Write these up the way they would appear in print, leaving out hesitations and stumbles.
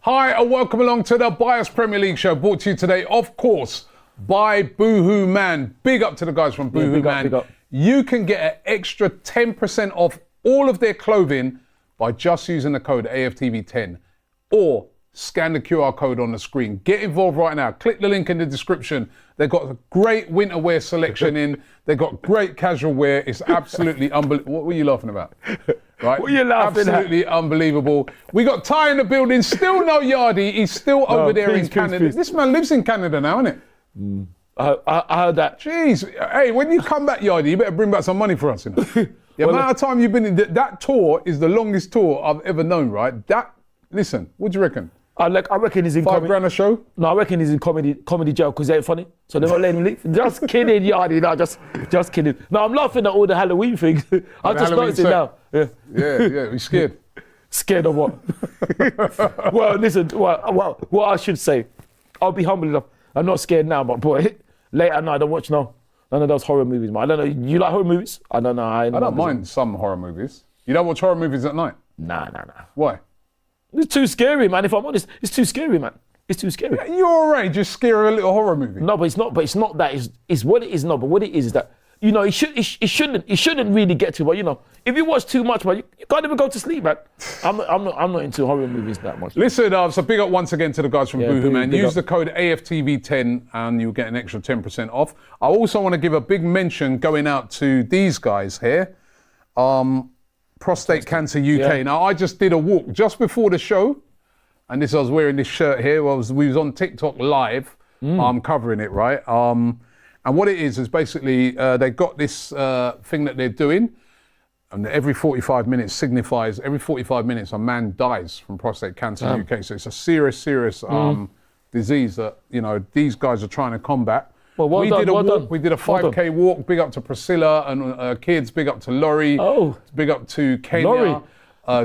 Hi and welcome along to the Bias Premier League show, brought to you today, of course, by Boohoo Man. Big up to the guys from Boohoo Man. Big up. You can get an extra 10% off all of their clothing by just using the code AFTV10 or scan the QR code on the screen. Get involved right now. Click the link in the description. They've got a great winter wear selection in. They've got great casual wear. It's absolutely unbelievable. What were you laughing about? Right? What are you laughing Absolutely unbelievable. We got Ty in the building. Still no Yardie. He's still over there in Canada. This man lives in Canada now, isn't it? I heard that. Jeez. Hey, when you come back, Yardie, you better bring back some money for us. You know? The amount of time you've been in that tour is the longest tour I've ever known, right? Listen, what do you reckon? I reckon he's in $5 grand a show? No, I reckon he's in comedy jail because they ain't funny. So they're not letting him leave. Just kidding, Yardie. No, just kidding. No, I'm laughing at all the Halloween things. I just noticed it now. Yeah. He's scared. Scared of what? Well, listen. Well, what I should say, I'll be humble enough. I'm not scared now, but boy, late at night I don't watch none of those horror movies, man. I don't know. You like horror movies? I don't know. I don't mind some horror movies. You don't watch horror movies at night? Nah. Why? It's too scary, man. If I'm honest, it's too scary, man. It's too scary. You're alright, just scare a little horror movie. No, but it's not. But it's not that. It's what it is. No, but what it is that it shouldn't really get to. But if you watch too much, man, you can't even go to sleep, man. I'm not into horror movies that much. Listen, so big up once again to the guys from Boohoo Man. Use the code AFTV10 and you'll get an extra 10% off. I also want to give a big mention going out to these guys here. Prostate Cancer UK. Yeah. Now, I just did a walk just before the show, and I was wearing this shirt here. We was on TikTok live, covering it, right? And what it is basically they got this thing that they're doing, and every 45 minutes signifies every 45 minutes a man dies from prostate cancer in the UK. So it's a serious disease that these guys are trying to combat. Well, We did a 5K walk. Big up to Priscilla and kids. Big up to Laurie. Oh. Big up to Kenya.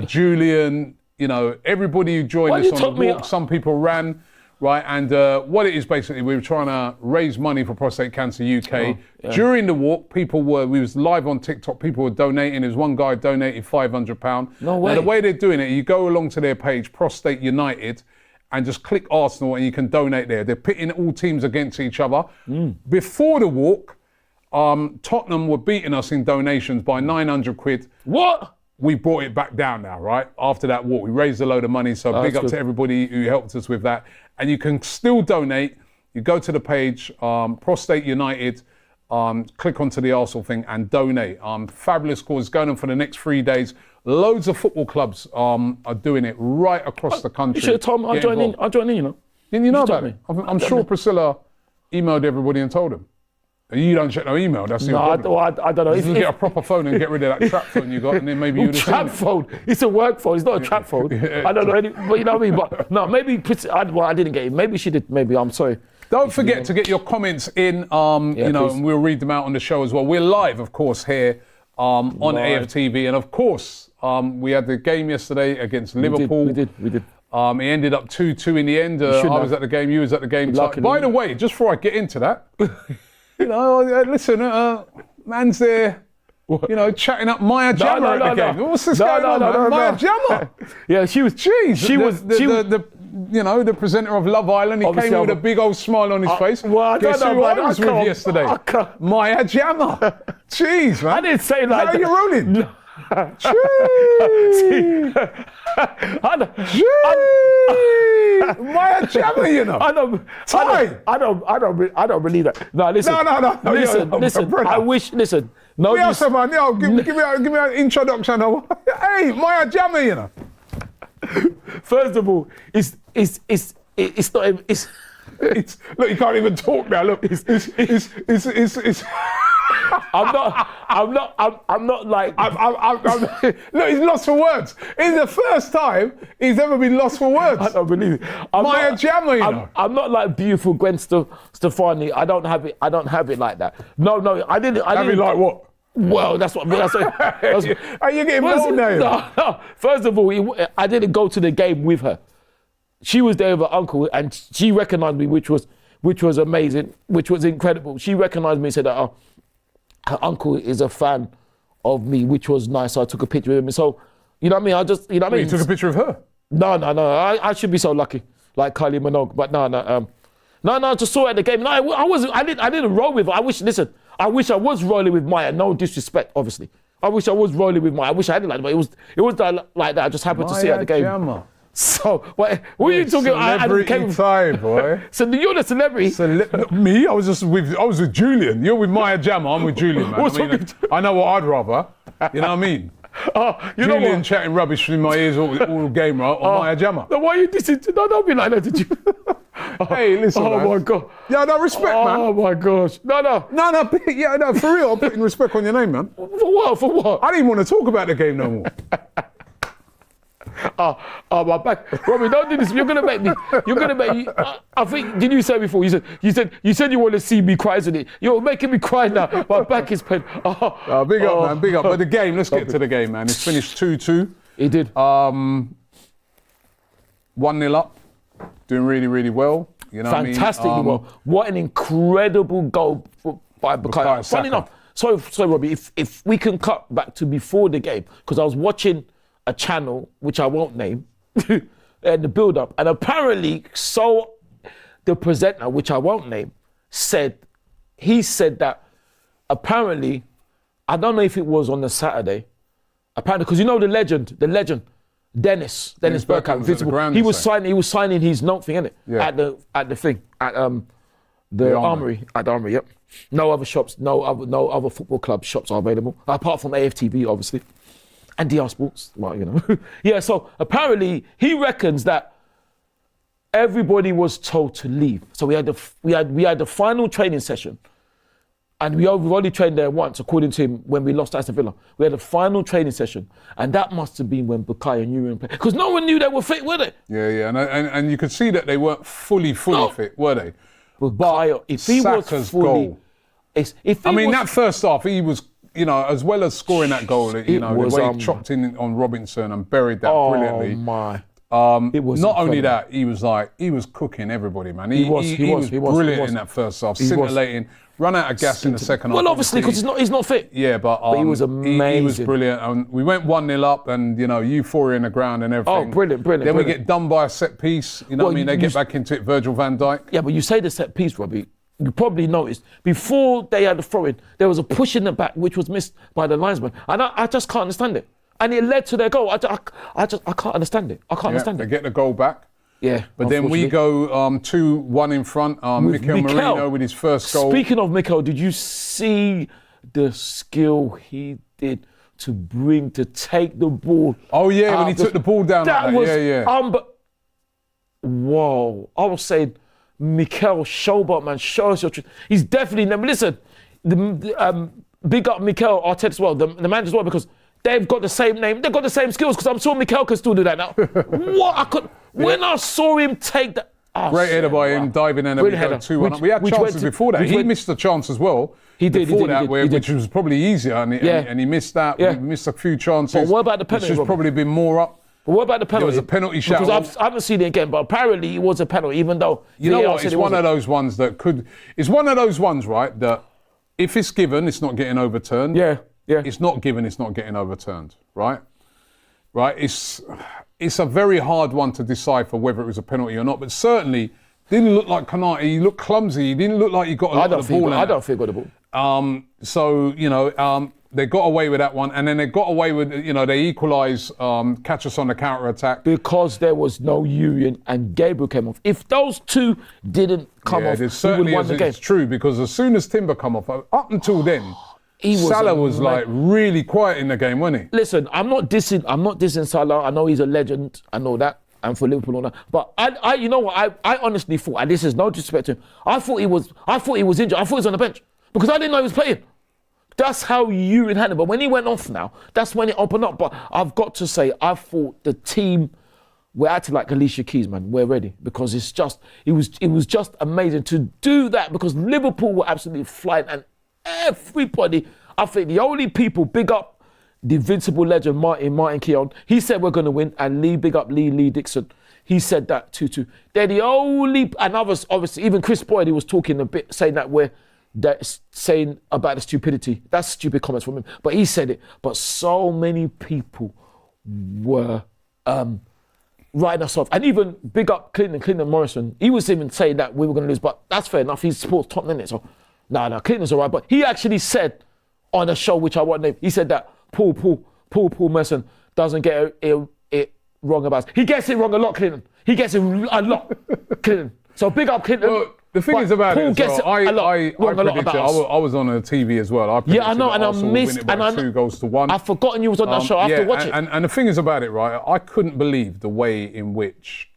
Julian. Everybody who joined us on the walk. Some people ran, right? And what it is basically, we were trying to raise money for Prostate Cancer UK. During the walk, we was live on TikTok. People were donating. There's one guy donated £500. No way. Now, the way they're doing it, you go along to their page, Prostate United, and just click Arsenal and you can donate there. They're pitting all teams against each other. Before the walk, Tottenham were beating us in donations by 900 quid. What? We brought it back down now, right? After that walk, we raised a load of money. So big up to everybody who helped us with that. And you can still donate. You go to the page, Prostate United, click onto the Arsenal thing and donate. Fabulous cause going on for the next 3 days. Loads of football clubs are doing it right across the country. You should have told me. I'll join in. Didn't you know about it? I'm sure Priscilla emailed everybody and told them. You don't check no email. That's the problem. I don't know. You can get a proper phone and get rid of that trap phone you got, and then maybe you'd have seen it. phone. It's a work phone. It's not a trap phone. I don't know but you know what I mean. But no, maybe I didn't get it. Maybe she did. Maybe I'm sorry. Don't forget to get your comments in. And we'll read them out on the show as well. We're live, of course, here on AFTV, and of course, we had the game yesterday against Liverpool. We did. It ended up 2-2 in the end. I was at the game. You was at the game. By the way, just before I get into that. Listen, man's there, chatting up Maya Jama at the game. What's this going on, man? Maya Jama. Yeah, she was. Jeez, she was the presenter of Love Island. He Obviously, came with a big old smile on his face. Well, Guess who I was with yesterday? Maya Jama. Jeez, man. I didn't say like that. How are you rolling? No. Maya Jama, I don't believe that. No, listen. No. Listen. I wish. Listen. No. Yes, man. Give me an introduction. Hey, Maya Jama, First of all, it's not. Look, you can't even talk now. Look, it's. I'm not like. Look, he's lost for words. It's the first time he's ever been lost for words. I don't believe it. Maya Jama, I'm not like beautiful Gwen Stefani. I don't have it like that. No, I didn't. Have it like what? Well, that's what. Are you getting bold now? No. First of all, I didn't go to the game with her. She was there with her uncle, and she recognised me, which was amazing, which was incredible. She recognised me and said that her uncle is a fan of me, which was nice. So I took a picture with him. So, you know what I mean? You took a picture of her? No. I should be so lucky, like Kylie Minogue. But no. I just saw it at the game. No, I wasn't. I didn't roll with it. I wish I was rolling with Maya. No disrespect, obviously. I wish I was rolling with Maya. I wish I had it like that. But it was like that. I just happened to see it at the game. Jammer. So what are you talking about? Celebrity tie, boy. So you're the celebrity. Me? I was with Julian. You're with Maya Jammer. I'm with Julian, man. I know what I'd rather. You know what I mean? Julian chatting rubbish in my ears all game, right? Or Maya Jammer. No, why are you dissing? No, don't be like that, did you? Hey, listen, man. My God. Yeah, no, respect, man. Oh, my gosh. No. Yeah, no, for real, I'm putting respect on your name, man. For what? I didn't even want to talk about the game no more. My back. Robbie, don't do this. You're gonna make me. I think. Did you say before? You said you want to see me cry, isn't it? You're making me cry now. My back is pain. Big up, man. Big up. But the game. Let's get to the game, man. It's finished 2-2. It did. 1-0 up. Doing really, really well. You know Fantastically what I mean? well. What an incredible goal by Bukayo. Funny enough. Sorry, Robbie. If we can cut back to before the game, because I was watching a channel which I won't name, and the build-up, and apparently, the presenter, which I won't name, said that apparently, I don't know if it was on the Saturday, apparently, because you know the legend, Dennis Bergkamp, Invincible. He was signing his note thing, innit? Yeah. At the Armory. At the Armory, yep. No other shops, no other football club shops are available, apart from AFTV, obviously. And DR Sports, well, you know. Yeah, so apparently he reckons that everybody was told to leave. So we had the final training session, and we've only trained there once, according to him, when we lost Aston Villa. We had a final training session, and that must have been when Bukayo and Urian played, because no one knew they were fit, were they? Yeah, and you could see that they weren't fully fit, were they? Bukayo, if he Saka's was fully, goal. That first half, he was. You know, as well as scoring that goal, the way he chopped in on Robinson and buried that brilliantly. Oh my! It was not only that, he was cooking everybody, man. He was brilliant in that first half, scintillating, run out of gas in the second half. Well, obviously, because he's not fit. Yeah, but he was amazing. He was brilliant. And we went 1-0 up, and euphoria in the ground and everything. Oh, brilliant. Then we get done by a set piece. You know what I mean? They get back into it. Virgil van Dijk. Yeah, but you say the set piece, Robbie. You probably noticed, before they had the throw-in, there was a push in the back which was missed by the linesman. And I just can't understand it. And it led to their goal. I can't understand it. I can't understand it. They get the goal back. Yeah. But then we go 2-1 in front. Mikel Merino with his first goal. Speaking of Mikel, did you see the skill he did to take the ball? Oh, yeah, when he took the ball down. That was whoa. I was saying, Mikel, showboat, man, show us your truth. He's definitely never. Listen, big up Mikel Arteta as well, the man as well, because they've got the same name, they've got the same skills. Because I'm sure Mikel can still do that now. When I saw him take that, great header by him, diving in and we go 2-1. We had chances before that. He missed a chance as well. He did. Which was probably easier, and he missed that. Yeah. We missed a few chances. But what about the penalty? Which has probably been more up. But what about the penalty? There was a penalty shout. Because I haven't seen it again, but apparently it was a penalty, even though you know what? It's one of those ones that could. It's one of those ones, right? That if it's given, it's not getting overturned. Yeah. It's not given, it's not getting overturned. Right. It's a very hard one to decipher whether it was a penalty or not. But certainly didn't look like Konate. He looked clumsy. He didn't look like he got a lot of the ball. I don't think he got the ball. So they got away with that one, and then they got away with, they equalised, catch us on the counter-attack. Because there was no Urian and Gabriel came off. If those two didn't come off, we would have won the game. It's true, because as soon as Timber come off, up until then, Salah was like really quiet in the game, wasn't he? Listen, I'm not dissing Salah. I know he's a legend. I know that. And for Liverpool and all that. But I you know what, I honestly thought, and this is no disrespect to him, I thought he was injured. I thought he was on the bench. Because I didn't know he was playing. That's how Urian had it. But when he went off now, that's when it opened up. But I've got to say, I thought the team were acting like Alicia Keys, man. We're ready. Because it was just amazing to do that, because Liverpool were absolutely flying, and everybody, I think the only people, big up the Invincible legend, Martin Keown, he said we're going to win, and big up Lee Dixon. He said that too. They're the only, and others, obviously, even Chris Boyd, he was talking a bit, saying about the stupidity. That's stupid comments from him, but he said it. But so many people were writing us off. And even big up Clinton Morrison. He was even saying that we were going to lose, but that's fair enough. He's sports top, isn't it? So, no, Clinton's all right. But he actually said on a show, which I won't name, he said that Paul Merson doesn't get it wrong about us. He gets it wrong a lot, Clinton. He gets it a lot, Clinton. So big up Clinton. Well, the thing is about Paul it, gets I predicted, I was on a TV as well. I predicted I know, and I Arsenal missed, win it by and 2-1. I've forgotten you was on that show. I have to watch it. And the thing is about it, right? I couldn't believe the way in which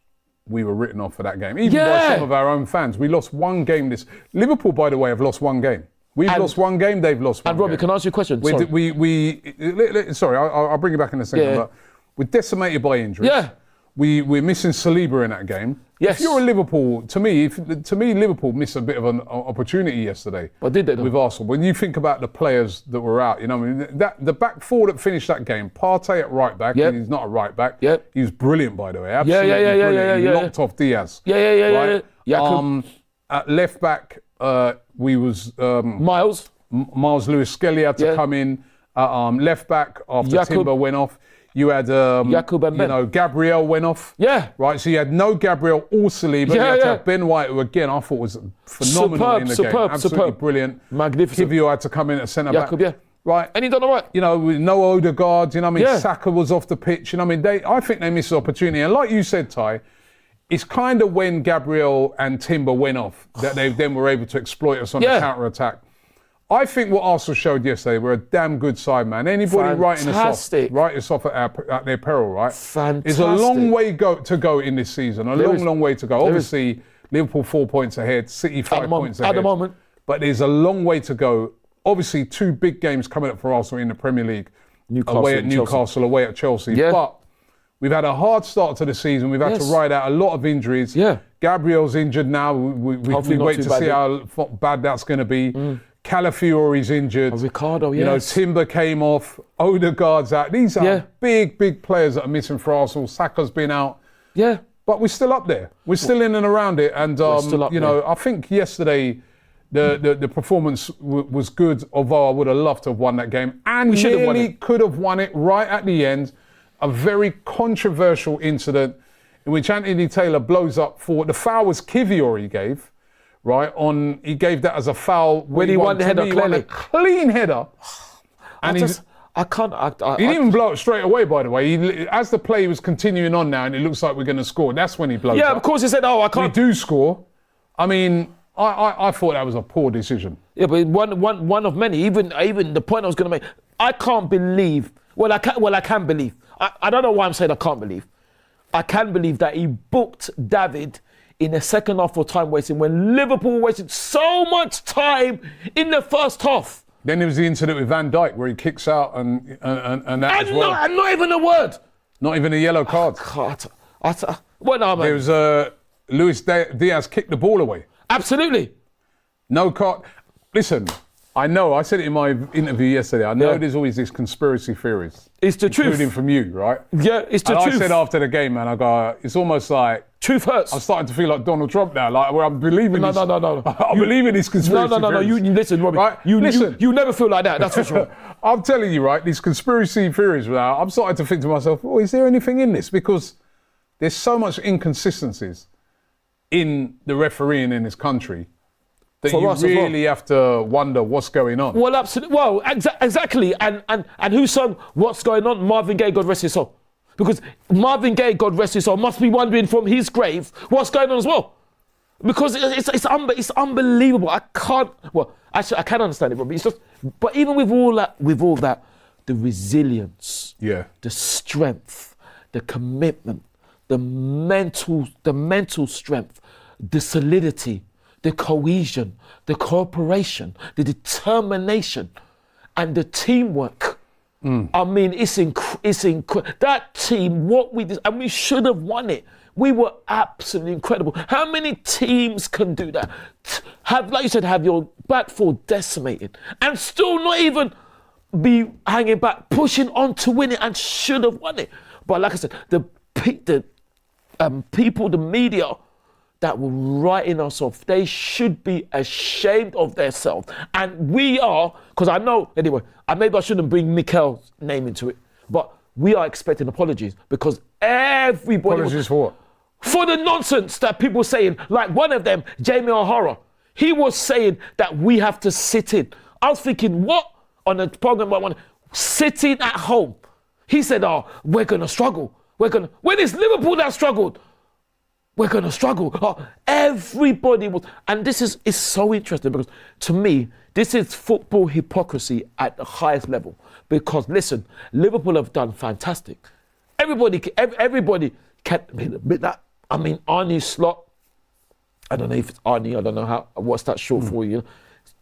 we were written off for that game, even by some of our own fans. We lost one game. Liverpool, by the way, have lost one game. We've lost one game. They've lost one. And Robbie, game. can I ask you a question? Sorry, I'll bring you back in a second. Yeah. But we're decimated by injuries. Yeah. We're missing Saliba in that game. Yes. If you're a Liverpool, to me, Liverpool missed a bit of an opportunity yesterday. But did they? With Arsenal? When you think about the players that were out, you know, I mean, the back four that finished that game, Partey at right back. Yep. He's not a right back. Yep. He was brilliant, by the way. Absolutely brilliant. He locked off Diaz. Yeah. At left back, we was Miles Lewis-Skelly had to come in. Left back after Timber went off. You had, Gabriel went off. Yeah. Right, so you had no Gabriel or Saliba. You had to have Ben White, who again I thought was phenomenal in the game. Absolutely brilliant. Magnificent. Kivio had to come in at centre-back. Yeah. Right. And he done all right. You know, with no Odegaard, you know what I mean? Yeah. Saka was off the pitch. You know what I mean? I think they missed the opportunity. And like you said, Ty, it's kind of when Gabriel and Timber went off that they then were able to exploit us on the counter-attack. I think what Arsenal showed yesterday were a damn good side, man. Anybody writing us off at their peril, right? Fantastic. It's a long way to go in this season. Long way to go. Obviously, Liverpool 4 points ahead, City 5 points ahead. At the moment. But there's a long way to go. Obviously, two big games coming up for Arsenal in the Premier League. Away at Newcastle, away at Chelsea. Yeah. But we've had a hard start to the season. We've had to ride out a lot of injuries. Yeah. Gabriel's injured now. We wait to see how bad that's going to be. Calafiori's injured. Ricardo, yes. You know, Timber came off. Odegaard's out. These are big players that are missing for Arsenal. Saka's been out. Yeah. But we're still up there. We're still in and around it. And, I think yesterday the performance was good, although I would have loved to have won that game. And we nearly could have won it right at the end. A very controversial incident in which Anthony Taylor blows up for... The foul was Kivior he gave. Right, he gave that as a foul when he won the header. He won a clean header, and he didn't even blow it straight away. By the way, as the play was continuing on now, and it looks like we're going to score. That's when he blows. Yeah, up. of course he said, "Oh, I can't." We do score. I mean, I thought that was a poor decision. Yeah, but one of many. Even the point I was going to make. I can't believe. Well, I can believe. I don't know why I'm saying I can't believe. I can believe that he booked David in the second half for time wasting when Liverpool wasted so much time in the first half. Then there was the incident with Van Dijk where he kicks out and that as well. And not even a word. Not even a yellow card. There was Luis Diaz kicked the ball away. Absolutely. No card. Listen, I know, I said it in my interview yesterday, I know there's always these conspiracy theories. It's the truth. Including from you, right? Yeah, it's the truth. I said after the game, man, I go, it's almost like... Truth hurts. I'm starting to feel like Donald Trump now, like where I'm believing No. I'm believing these conspiracy theories. No. You listen, Robbie. Right? You never feel like that, that's for sure. I'm telling you, right, these conspiracy theories now, I'm starting to think to myself, is there anything in this? Because there's so much inconsistencies in the refereeing in this country that you really have to wonder what's going on. Well, absolutely. Well, exactly. And who sung What's Going On? Marvin Gaye, God rest his soul. Because Marvin Gaye, God rest his soul, must be wondering from his grave what's going on as well. Because it's unbelievable. I can't. Well, actually, I can understand it, Robbie. It's just. But even with all that, the resilience, the strength, the commitment, the mental strength, the solidity, the cohesion, the cooperation, the determination, and the teamwork. I mean, it's incredible. That team, what we did, and we should have won it. We were absolutely incredible. How many teams can do that? Like you said, have your back four decimated and still not even be hanging back, pushing on to win it and should have won it. But like I said, the people, the media that were writing us off, they should be ashamed of themselves. And we are, because I know, anyway, maybe I shouldn't bring Mikel's name into it, but we are expecting apologies because everybody. Apologies for what? For the nonsense that people are saying, like one of them, Jamie O'Hara, he was saying that we have to sit in. I was thinking, what? On the program, sitting at home. He said, oh, we're going to struggle. When it's Liverpool that struggled, we're going to struggle. Oh, everybody was, and this is so interesting because to me, this is football hypocrisy at the highest level. Because listen, Liverpool have done fantastic. Everybody can admit that. I mean, Arnie Slot, I don't know if it's Arnie, I don't know what's that short for you.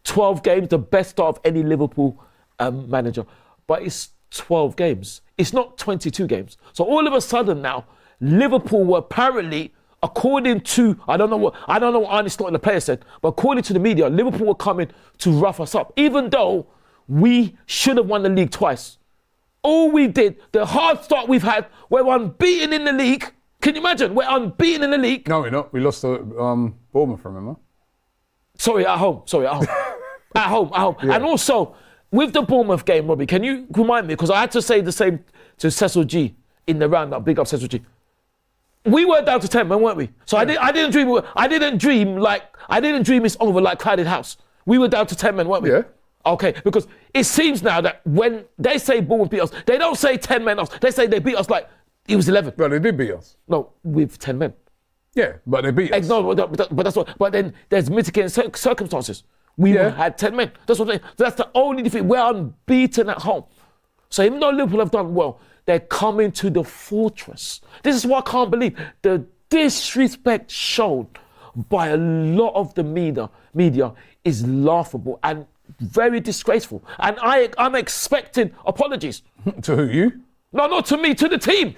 12 games, the best start of any Liverpool manager. But it's 12 games. It's not 22 games. So all of a sudden now, Liverpool were apparently, according to, I don't know what Arnie Slot and the player said, but according to the media, Liverpool were coming to rough us up, even though we should have won the league twice. All we did, the hard start we've had, we're unbeaten in the league. Can you imagine? We're unbeaten in the league. No, we're not. We lost to Bournemouth, remember? Sorry, at home. At home. Yeah. And also, with the Bournemouth game, Robbie, can you remind me? Because I had to say the same to Cecil G in the roundup. Big up Cecil G. We were down to 10 men, weren't we? So yeah. I didn't dream it's over like Crowded House. We were down to 10 men, weren't we? Yeah. Okay, because it seems now that when they say Bournemouth beat us, they don't say 10 men us. They say they beat us like it was 11. Well, they did beat us. No, with 10 men. Yeah, but they beat us. No, but that's what. But then there's mitigating circumstances. We had 10 men. That's the only difference. We're unbeaten at home. So even though Liverpool have done well, they're coming to the fortress. This is what I can't believe. The disrespect shown by a lot of the media is laughable and very disgraceful. And I'm expecting apologies. To who, you? No, not to me, to the team.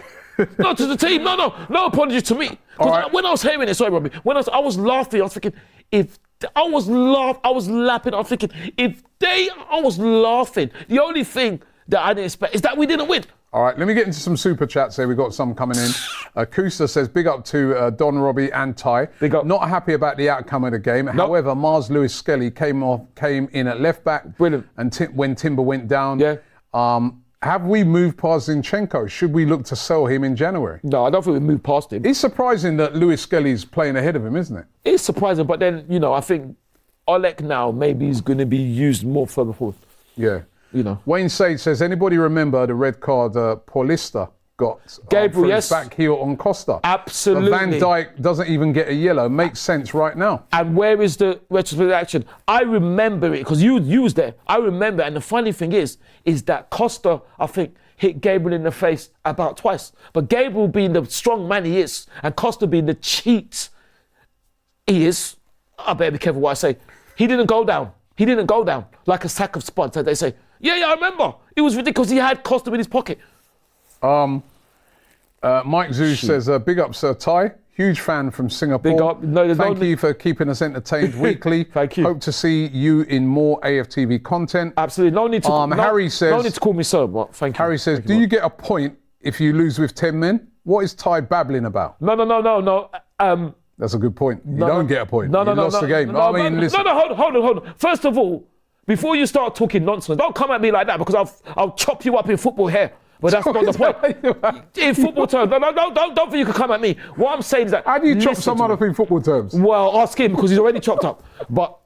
Not to the team. No apologies to me. Because when I was hearing it, sorry, Robbie, I was laughing, I was thinking, I was laughing, I was thinking, I was laughing. The only thing that I didn't expect is that we didn't win. All right, let me get into some super chats here. We've got some coming in. Kusa says, big up to Don, Robbie and Ty. Big up. Not happy about the outcome of the game. Nope. However, Mars Lewis Skelly came in at left back. Brilliant. And when Timber went down. Yeah. Have we moved past Zinchenko? Should we look to sell him in January? No, I don't think we moved past him. It's surprising that Lewis Skelly's playing ahead of him, isn't it? It's surprising, but then, I think Oleg now maybe is going to be used more further forward. Yeah. Wayne Sage says, anybody remember the red card Paulista got Gabriel, for yes. his back heel on Costa? Absolutely. But Van Dijk doesn't even get a yellow. Makes sense right now. And where is the retrospective action? I remember it because you was there. I remember, and the funny thing is that Costa, I think, hit Gabriel in the face about twice. But Gabriel being the strong man he is, and Costa being the cheat he is, I better be careful what I say. He didn't go down. Like a sack of spuds, as they say. Yeah, I remember. It was ridiculous. He had Costa in his pocket. Mike Zeus says, big up, Sir Ty. Huge fan from Singapore. Big up. Thank you for keeping us entertained weekly. Thank you. Hope to see you in more AFTV content. Absolutely. No need to. Harry says. No need to call me sir, but thank you. Harry says, do you get a point if you lose with 10 men? What is Ty babbling about? No. That's a good point. You don't get a point. You lost the game. Listen. Hold on. First of all, before you start talking nonsense, don't come at me like that because I'll chop you up in football here. But that's not the point. In football terms, don't think you can come at me. What I'm saying is that... How do you chop someone up in football terms? Well, ask him because he's already chopped up. But,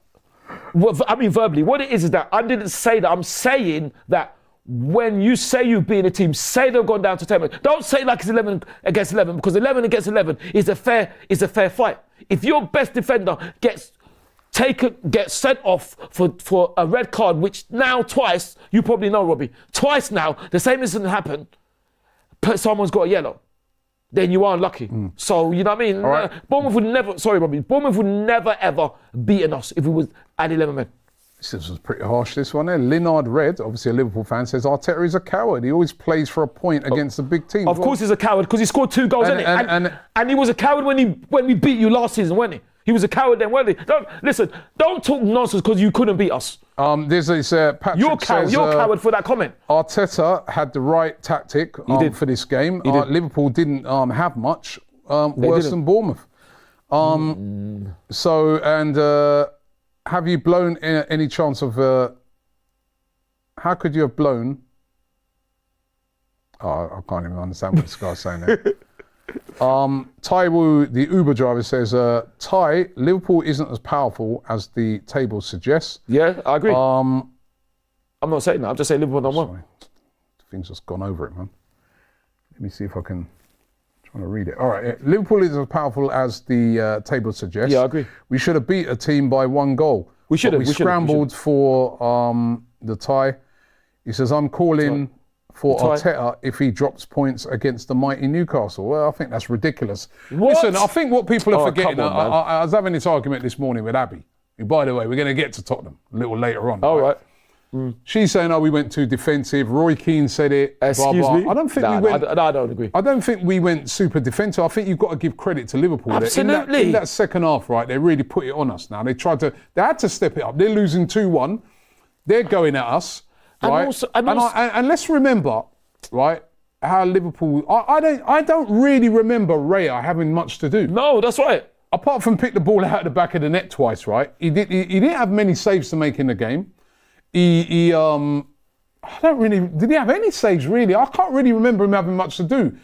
verbally, what it is that I didn't say that. I'm saying that when you say you beat a team, say they've gone down to 10 men. Don't say like it's 11 against 11 because 11 against 11 is a fair fight. If your best defender gets sent off for a red card, which now twice, you probably know, Robbie, twice now, the same incident happened, someone's got a yellow, then you are unlucky. So, you know what I mean? Right. Bournemouth would never ever beaten us if it was at 11 men. This was pretty harsh, this one there. Linard Red, obviously a Liverpool fan, says Arteta is a coward. He always plays for a point against the big team. Of course he's a coward because he scored 2 goals, and he was a coward when we beat you last season, wasn't he? He was a coward then, wasn't he? Don't talk nonsense because you couldn't beat us. There's this Patrick You're a coward for that comment. Arteta had the right tactic for this game. Liverpool didn't have much worse than Bournemouth. Have you blown any chance of... how could you have blown... I can't even understand what this guy's saying there. Taiwo, the Uber driver, says, Liverpool isn't as powerful as the table suggests. Yeah, I agree. I'm not saying that. I'm just saying Liverpool don't win. Things just gone over it, man. Let me see if I can. Trying to read it. All right, Liverpool is as powerful as the table suggests. Yeah, I agree. We should have beat a team by 1 goal. We should have. We scrambled for the tie. He says, I'm calling for Arteta if he drops points against the mighty Newcastle. Well, I think that's ridiculous. What? Listen, I think what people are forgetting, come on, I was having this argument this morning with Abby. Who, by the way, we're going to get to Tottenham a little later on. All right. She's saying, we went too defensive. Roy Keane said it. Excuse blah, blah. me? I don't think we went... I don't agree. I don't think we went super defensive. I think you've got to give credit to Liverpool. Absolutely. In that second half, right, they really put it on us now. They had to step it up. They're losing 2-1. They're going at us, right? And let's remember, right, how Liverpool... I don't really remember Raya having much to do. No, that's right. Apart from pick the ball out of the back of the net twice, right? He didn't have many saves to make in the game. I don't really... Did he have any saves, really? I can't really remember him having much to do.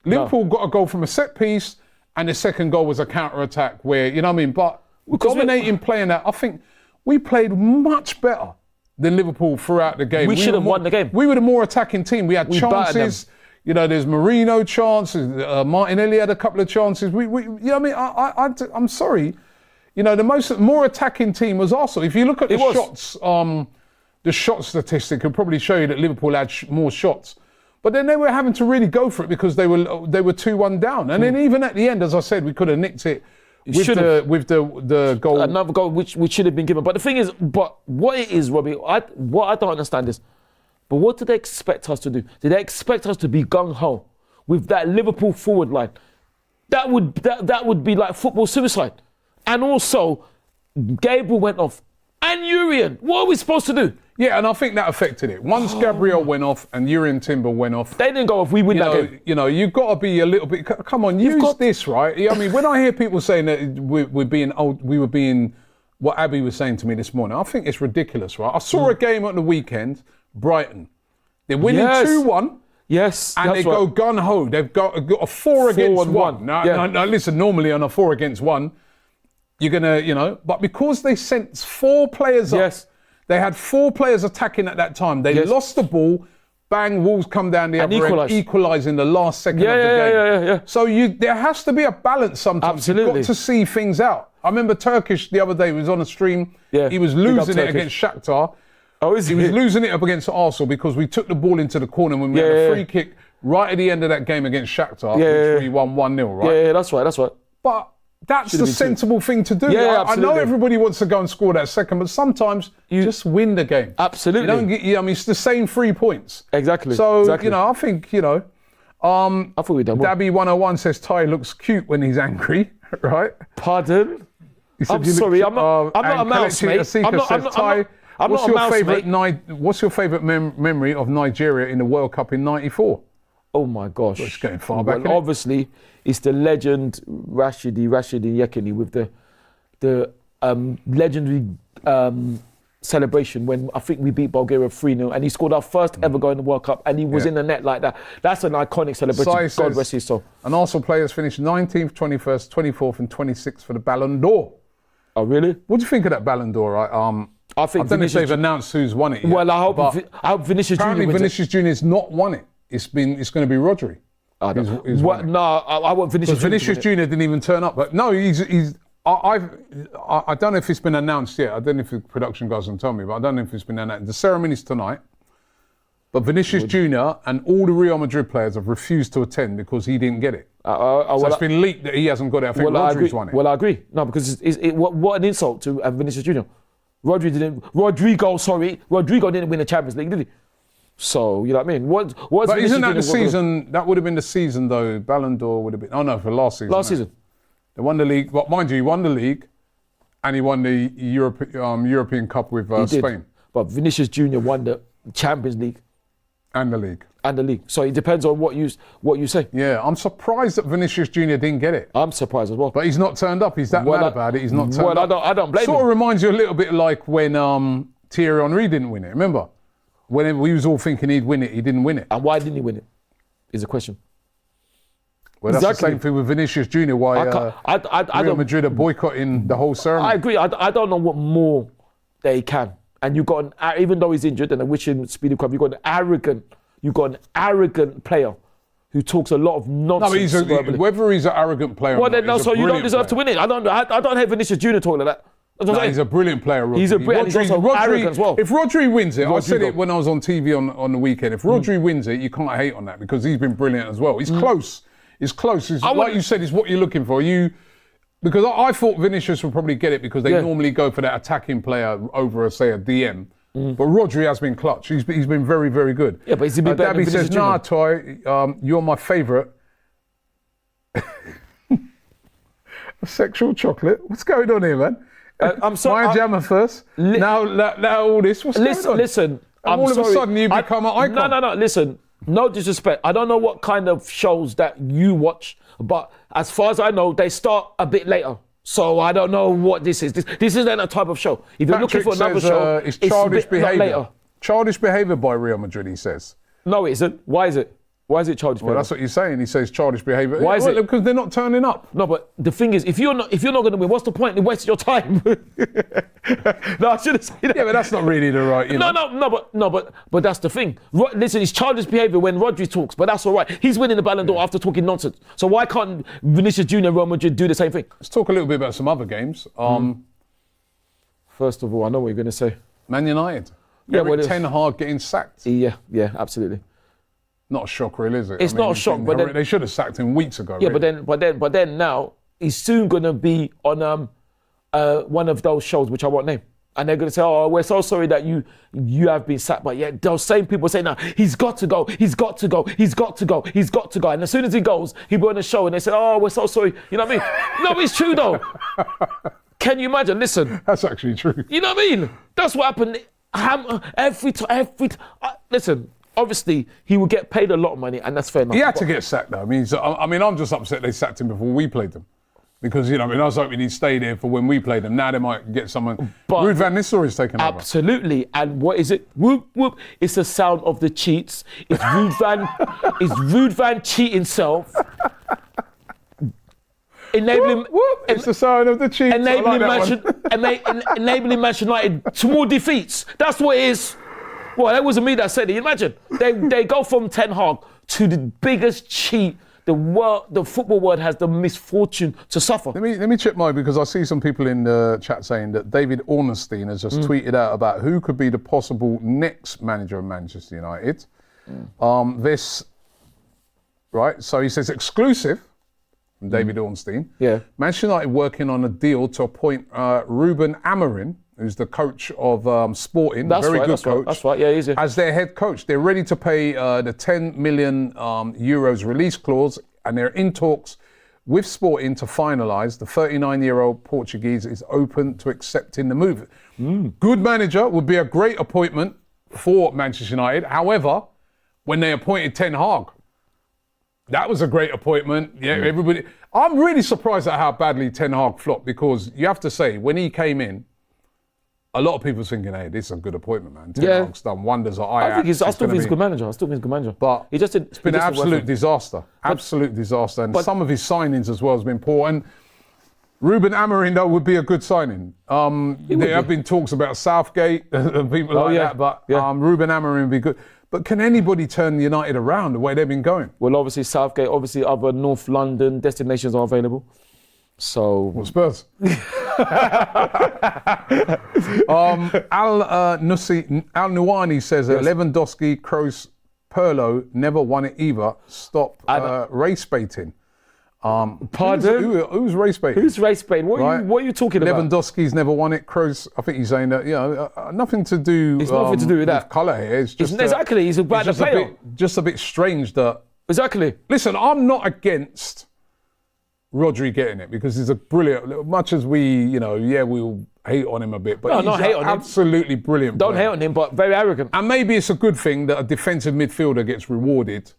Liverpool got a goal from a set piece, and the second goal was a counter-attack where, you know what I mean? But dominating playing that, I think we played much better than Liverpool throughout the game. We should have won the game. We were the more attacking team. We had chances. You know, there's Marino chances. Martinelli had a couple of chances. You know what I mean? I'm sorry. You know, the more attacking team was Arsenal. If you look at the shot statistic could probably show you that Liverpool had more shots. But then they were having to really go for it because they were 2-1 down. And then even at the end, as I said, we could have nicked it with the goal. Another goal which should have been given. But the thing is, what it is, Robbie, what I don't understand is, but what do they expect us to do? Do they expect us to be gung-ho with that Liverpool forward line? That would be like football suicide. And also, Gabriel went off. And Urian, what are we supposed to do? Yeah, and I think that affected it. Once Gabriel went off and Urian Timber went off... They didn't go off, we win that game. You know, you've got to be a little bit... Come on, use this, right? I mean, when I hear people saying that we were being... What Abby was saying to me this morning, I think it's ridiculous, right? I saw a game on the weekend, Brighton. They're winning 2-1. Yes, and they go gun-ho. They've got a 4 against 1. Now, listen, normally on a 4 against 1, you're going to, you know... But because they sent 4 players up... They had 4 players attacking at that time. They lost the ball. Bang, Wolves come down the other end, equalise in the last second of the game. So there has to be a balance sometimes. Absolutely. You've got to see things out. I remember Turkish the other day was on a stream. He was losing it against Shakhtar. Oh, is he was losing it up against Arsenal because we took the ball into the corner when we had a free kick right at the end of that game against Shakhtar, which we won 1-0, right? Yeah, that's right. But that's the sensible thing to do. I know everybody wants to go and score that second, but sometimes you just win the game. Absolutely. You don't get, I mean, it's the same 3 points. Exactly. So, you know, I think, you know, I thought we done well. Dabby 101 says Ty looks cute when he's angry, right? Pardon? I'm sorry, I'm not a mouse, mate. What's your favourite memory of Nigeria in the World Cup in '94? Oh my gosh. It's getting far back. Obviously, it's the legend Rashidi Yekini with the legendary celebration when I think we beat Bulgaria 3-0 and he scored our first ever goal in the World Cup and he was in the net like that. That's an iconic celebration. God rest his soul. And Arsenal players finished 19th, 21st, 24th and 26th for the Ballon d'Or. Oh, really? What do you think of that Ballon d'Or? Right? I don't know if they've announced who's won it yet. Well, I hope Vinicius Jr. Apparently Vinicius Jr. has not won it. It's going to be Rodri. I want Vinicius Jr. Vinicius Jr. didn't even turn up. But no, I don't know if it's been announced yet. I don't know if the production guys can tell me, but I don't know if it's been announced. The ceremony's tonight. But Vinicius Jr. and all the Real Madrid players have refused to attend because he didn't get it. So it's been leaked that he hasn't got it. I think Rodri's won it. Well, I agree. No, because what an insult to Vinicius Jr. Rodrigo didn't win the Champions League, did he? So, you know what I mean? But isn't that the season? That would have been the season, though. Ballon d'Or would have been... Oh, no, for last season. Last season. They won the league. But mind you, he won the league and he won the European Cup with Spain. But Vinicius Jr. won the Champions League. And the league. So it depends on what you say. Yeah, I'm surprised that Vinicius Jr. didn't get it. I'm surprised as well. But he's not turned up. He's that mad about it. He's not turned up. I don't blame him. Sort of reminds you a little bit like when Thierry Henry didn't win it. Remember? When we was all thinking he'd win it, he didn't win it. And why didn't he win it? Is the question. Well, that's Exactly. the same thing with Vinicius Junior. Why I Real don't. Madrid are boycotting the whole ceremony? I agree. I don't know what more they can. And you got even though he's injured, and I wish him speedy recovery, you got an arrogant player who talks a lot of nonsense. No, verbally. whether he's an arrogant player. Well, or not, then no, he's a so you don't brilliant deserve to player. win it. I don't have Vinicius Junior talking like that. That's what I'm No, saying. he's a brilliant player. Rodri. He's a brilliant. He's also arrogant as well. If Rodri wins it, I said Rodrigo. it when I was on TV on the weekend. If Rodri wins it, you can't hate on that because he's been brilliant as well. He's close. He's close. Like you said, it's what you're looking for. Because I thought Vinicius would probably get it because they normally go for that attacking player over, say, a DM. But Rodri has been clutch. He's been very, very good. Yeah, but he's been better than Dabby says, Vinicius nah, Toy, you're my favourite. Sexual chocolate. What's going on here, man? I'm sorry. My jammer first. Now all this. What's going on? Listen. And all of a sudden you become an icon. No. Listen. No disrespect. I don't know what kind of shows that you watch, but as far as I know, they start a bit later. So I don't know what this is. This isn't a type of show. If you're looking for another show, it's childish a bit behaviour. later. Childish behaviour by Real Madrid, he says. No, it isn't. Why is it? Why is it childish Well, behaviour? that's what you're saying. He says childish behaviour. Why is it? Because they're not turning up. No, but the thing is, if you're not going to win, what's the point in wasting your time? No, I shouldn't say that. Yeah, but that's not really the right. You know? But that's the thing. Listen, it's childish behaviour when Rodri talks, but that's all right. He's winning the Ballon d'Or after talking nonsense. So why can't Vinicius Junior and Real Madrid do the same thing? Let's talk a little bit about some other games. First of all, I know what you're going to say. Man United. Yeah, Eric well, Ten Hag getting sacked. Yeah, absolutely. Not a shock, really, is it? It's not a shock, but then, they should have sacked him weeks ago. yeah, really. but then now he's soon going to be on one of those shows which I won't name, and they're going to say, "Oh, we're so sorry that you have been sacked." But yeah, those same people say, "No, he's got to go, he's got to go, he's got to go, he's got to go." And as soon as he goes, he'll be on the show, and they say, "Oh, we're so sorry." You know what I mean? No, it's true though. Can you imagine? Listen, That's actually true. you know what I mean? That's what happened. Every time. Listen. Obviously, he will get paid a lot of money, and that's fair enough. He had to get sacked, though. I'm just upset they sacked him before we played them. Because, I was hoping he'd stay there for when we played them. Now they might get someone. But Ruud van Nistelrooy's taken over. Absolutely. And what is it? Whoop, whoop. It's the sound of the cheats. It's Ruud van cheat himself. Enabling, Whoop, whoop. It's the sound of the cheats. enabling Manchester United to more defeats. That's what it is. Well, that wasn't me that said it. Imagine they go from Ten Hag to the biggest cheat the football world has the misfortune to suffer. Let me check mine because I see some people in the chat saying that David Ornstein has just tweeted out about who could be the possible next manager of Manchester United. So he says exclusive from David Ornstein. Yeah. Manchester United working on a deal to appoint Ruben Amorim, who's the coach of Sporting, very good coach. That's right, yeah, he's as their head coach. They're ready to pay the 10 million euros release clause, and they're in talks with Sporting to finalise. The 39-year-old Portuguese is open to accepting the move. Good manager would be a great appointment for Manchester United. However, when they appointed Ten Hag, that was a great appointment. Yeah, everybody. I'm really surprised at how badly Ten Hag flopped because you have to say, when he came in, a lot of people were thinking, hey, this is a good appointment, man. Ten Hag's done wonders at Ajax. I still think he's a good manager. But it's been an absolute disaster. Absolute disaster. And some of his signings as well has been poor. And Ruben Amorim, though, would be a good signing. There have been talks about Southgate and people that, but Ruben Amorim would be good. But can anybody turn United around the way they've been going? Well, obviously Southgate, obviously other North London destinations are available. So... Well, Spurs. Al-Nuani says that Lewandowski, Kroos, Pirlo never won it either. Stop race baiting. Pardon? Who's race baiting? Who's race baiting? What are you talking about? Lewandowski's never won it. Kroos, I think he's saying that, nothing to do, it's nothing to do with that. Colour here. It's just exactly, he's about the player. Just a bit strange that... Exactly. Listen, I'm not against Rodri getting it because he's a brilliant, much as we, we'll hate on him a bit, but he's absolutely brilliant player. Don't hate on him, but very arrogant. And maybe it's a good thing that a defensive midfielder gets rewarded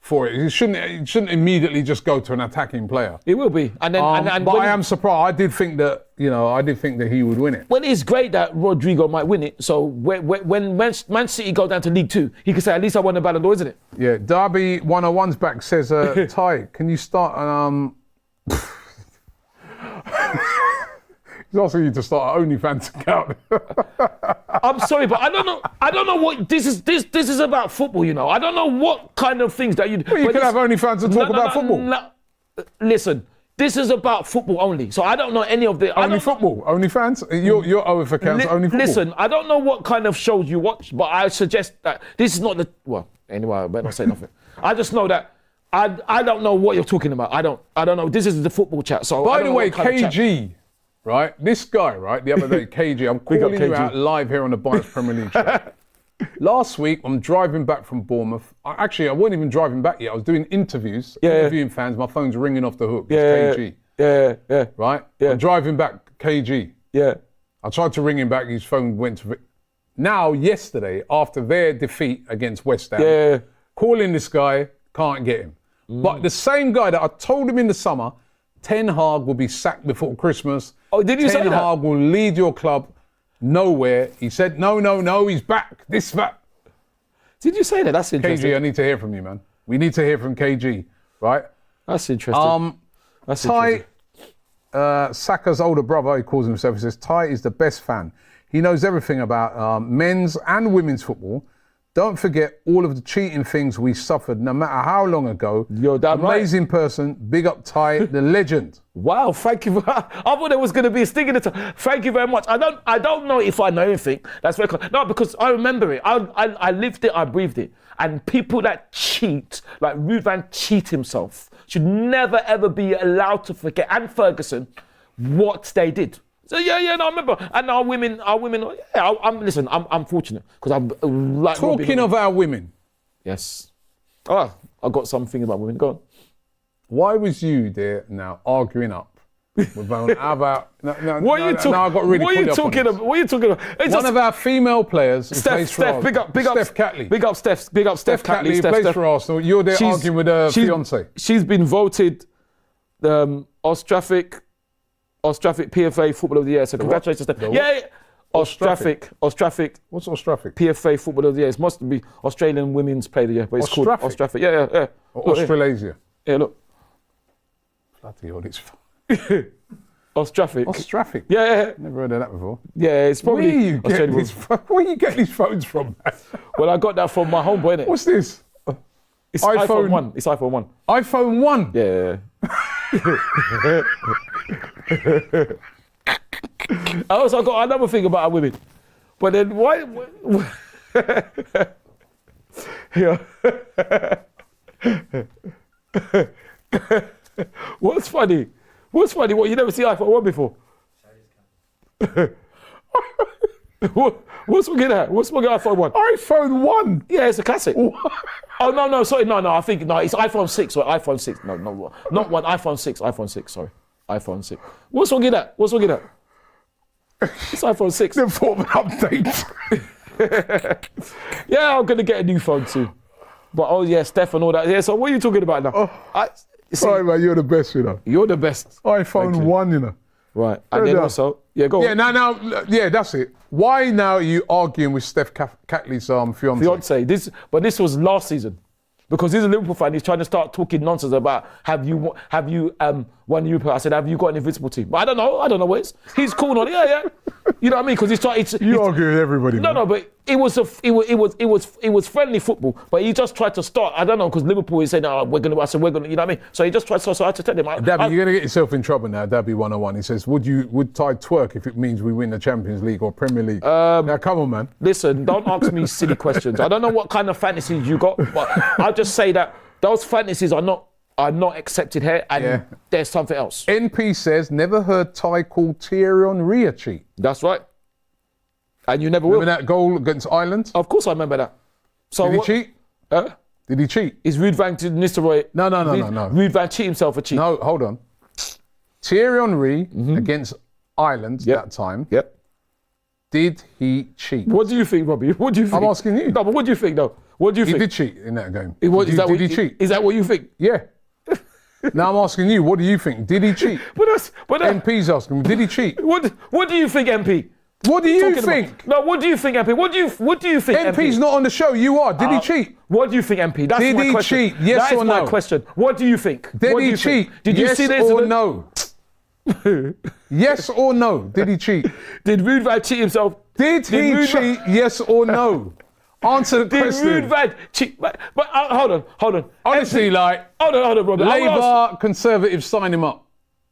for it. It shouldn't immediately just go to an attacking player. It will be. And then, but I am surprised. I did think that he would win it. Well, it's great that Rodrigo might win it. So when Man City go down to League Two, he can say, at least I won the Ballon d'Or, isn't it? Yeah. Derby 101's back says, Ty, can you start He's asking you to start an OnlyFans account. I'm sorry, but I don't know what this is. This is about football, you know. I don't know what kind of things that you. Well, you can have OnlyFans and talk about football. No, listen, this is about football only. So I don't know any of the. Only football, OnlyFans. Your OF account's only football. Listen, I don't know what kind of shows you watch, but I suggest that this is not the. Well, anyway, I better not say nothing. I just know that. I don't know what you're talking about. I don't know. This is the football chat. So by the way, KG. Right, this guy, right, the other day, KG, I'm calling you out live here on the Bias Premier League show. Last week, I'm driving back from Bournemouth. I wasn't even driving back yet. I was doing interviews, interviewing fans. My phone's ringing off the hook. It's KG. Yeah. Right? Yeah. I'm driving back, KG. Yeah. I tried to ring him back. His phone went to... Now, yesterday, after their defeat against West Ham, calling this guy, can't get him. But the same guy that I told him in the summer, Ten Hag will be sacked before Christmas. Oh, did you say that? Ten Hag will lead your club nowhere. He said, no, he's back. Back. Did you say that? That's interesting. KG, I need to hear from you, man. We need to hear from KG, right? That's interesting. Ty, Saka's older brother, he calls himself, he says, Ty is the best fan. He knows everything about men's and women's football. Don't forget all of the cheating things we suffered, no matter how long ago. You're damn Amazing right. person. Big up Ty, the legend. Wow, thank you. I thought there was going to be a sting in it. Thank you very much. I don't know if I know anything. That's very cool. No, because I remember it. I lived it. I breathed it. And people that cheat, like Ruud van cheat himself, should never ever be allowed to forget. And Ferguson, what they did. So no, I remember. And our women. Listen, I'm fortunate because I'm like talking of our women. Yes. Oh, I got something about women. Go on. Why was you there now arguing up with how about? What are you talking? I got really what are you talking about? What are you talking about? It's one of our female players. Steph, big up Steph Catley. Big up Steph Catley. He plays for Arsenal. You're there arguing with her fiance. She's been voted Ostraffic PFA Footballer of the Year. So congratulations, Steph. Yeah. Ostraffic. What's Ostraffic? PFA Footballer of the Year. It must be Australian Women's Player of the Year, but it's called Ostraffic. Yeah. Or Australasia. Yeah, look. Bloody hell, it's Ostraffic. Ostraffic. Yeah. Never heard of that before. Yeah, it's probably where you get these phones from? Well, I got that from my homeboy, innit? What's this? It's iPhone 1. It's iPhone 1. iPhone 1? Yeah. Also, I got another thing about our women. But then why? Yeah. What's funny? What, you never see iPhone 1 before? What's wrong with that? What's wrong with iPhone 1? iPhone 1? Yeah, it's a classic. Oh, no, sorry. No, I think, it's iPhone 6. Sorry, iPhone 6. No, not 1. iPhone 6. iPhone 6, sorry. iPhone 6. What's wrong with that? It's iPhone 6. The form of update. Yeah, I'm going to get a new phone soon. But, Steph and all that. Yeah, so what are you talking about now? Sorry, man, you're the best, you know. You're the best. iPhone 1, you know. Right. And then also, go on. Yeah, that's it. Why now are you arguing with Steph Catley's fiance? But this was last season. Because he's a Liverpool fan, he's trying to start talking nonsense about have you won Europe? I said, have you got an invincible team? But I don't know what it is. He's cool on it, yeah. You know what I mean? Because he's trying. You argue with everybody. No, but it was friendly football. But he just tried to start. I don't know because Liverpool is saying, we're gonna. I said we're gonna. You know what I mean? So he just tried. So I had to tell him. Dabby, you're gonna get yourself in trouble now. Dabby 101. He says, would Ty twerk if it means we win the Champions League or Premier League? Now come on, man. Listen, don't ask me silly questions. I don't know what kind of fantasies you got, but I'll just say that those fantasies are not accepted here, and there's something else. NP says, never heard Ty call Thierry Henry a cheat. That's right. And you never will. Remember that goal against Ireland? Of course I remember that. So Did he cheat? Did he cheat? Is Ruud van Nistelrooy... No. Ruud van cheat himself a cheat? No, hold on. Thierry Henry against Ireland that time. Yep. Did he cheat? What do you think, Robbie? What do you think? I'm asking you. No, but what do you think, though? What do you He think? did cheat in that game. Did he cheat? Is that what you think? Yeah. Now I'm asking you, what do you think? Did he cheat? MP's asking me, did he cheat? What do you think, MP? What do you think? No, what do you think, MP? What do you think, MP's not on the show. You are. Did he cheat? What do you think, MP? That's Did my he question. cheat? Yes or no? That is my question. What do you think? Did he cheat? Did you yes see the or incident? no? Yes or no? Did he cheat? Did Rudvad cheat himself? Did he cheat? Yes or no? Answer the question. Did Rudvad cheat? But hold on. Honestly, MP, hold on, Robert. Labour, Conservatives sign him up.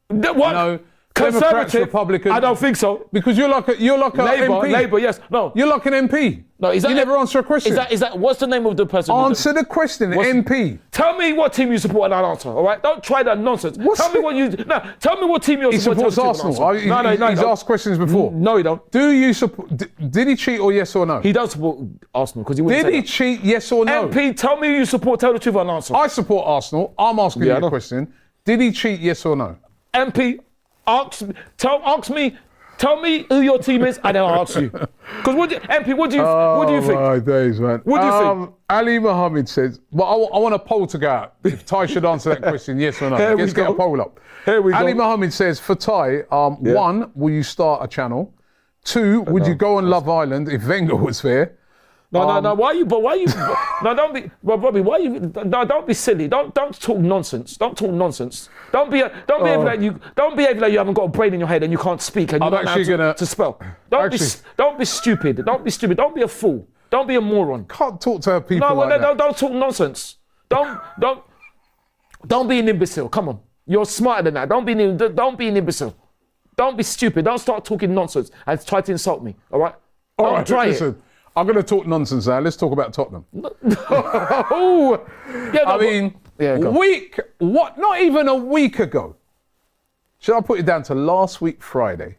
What? No. Conservative, Democrats, Republicans. I don't think so. Because you're like a MP. Labour, yes. No. You're like an MP. No, is that you never answer a question. Is that what's the name of the person? Answer the question, MP. Tell me what team you support and I'll answer, all right? Don't try that nonsense. Tell me what team you He support. supports Arsenal. He's asked questions before. No, he don't. Do you support? Did he cheat or yes or no? He does support Arsenal because he wouldn't Did he cheat? Yes or no? MP, tell me you support. Tell the truth and answer. I support Arsenal. I'm asking you a question. Did he cheat? Yes or no? MP, tell me who your team is, and then I'll ask you. Because MP, what do you think? Oh my days, man. What do you think? Ali Mohammed says, well, I want a poll to go out. If Ty should answer that question, yes or no. Let's get a poll up. Here we Ali go. Mohammed says, for Ty, one, will you start a channel? Two, would you go on Love Island if Wenger was there? No. Why you? No, don't be. Well, Robbie, why you? No, don't be silly. Don't talk nonsense. Don't talk nonsense. Don't behave like you haven't got a brain in your head and you can't speak and you don't know how to spell. Don't be stupid. Don't be stupid. Don't be a fool. Don't be a moron. Can't talk to people like that. Don't talk nonsense. Don't be an imbecile. Come on, you're smarter than that. Don't be an imbecile. Don't be stupid. Don't start talking nonsense and try to insult me. All right? Don't try it. I'm going to talk nonsense now. Let's talk about Tottenham. Not even a week ago. Should I put it down to last week, Friday?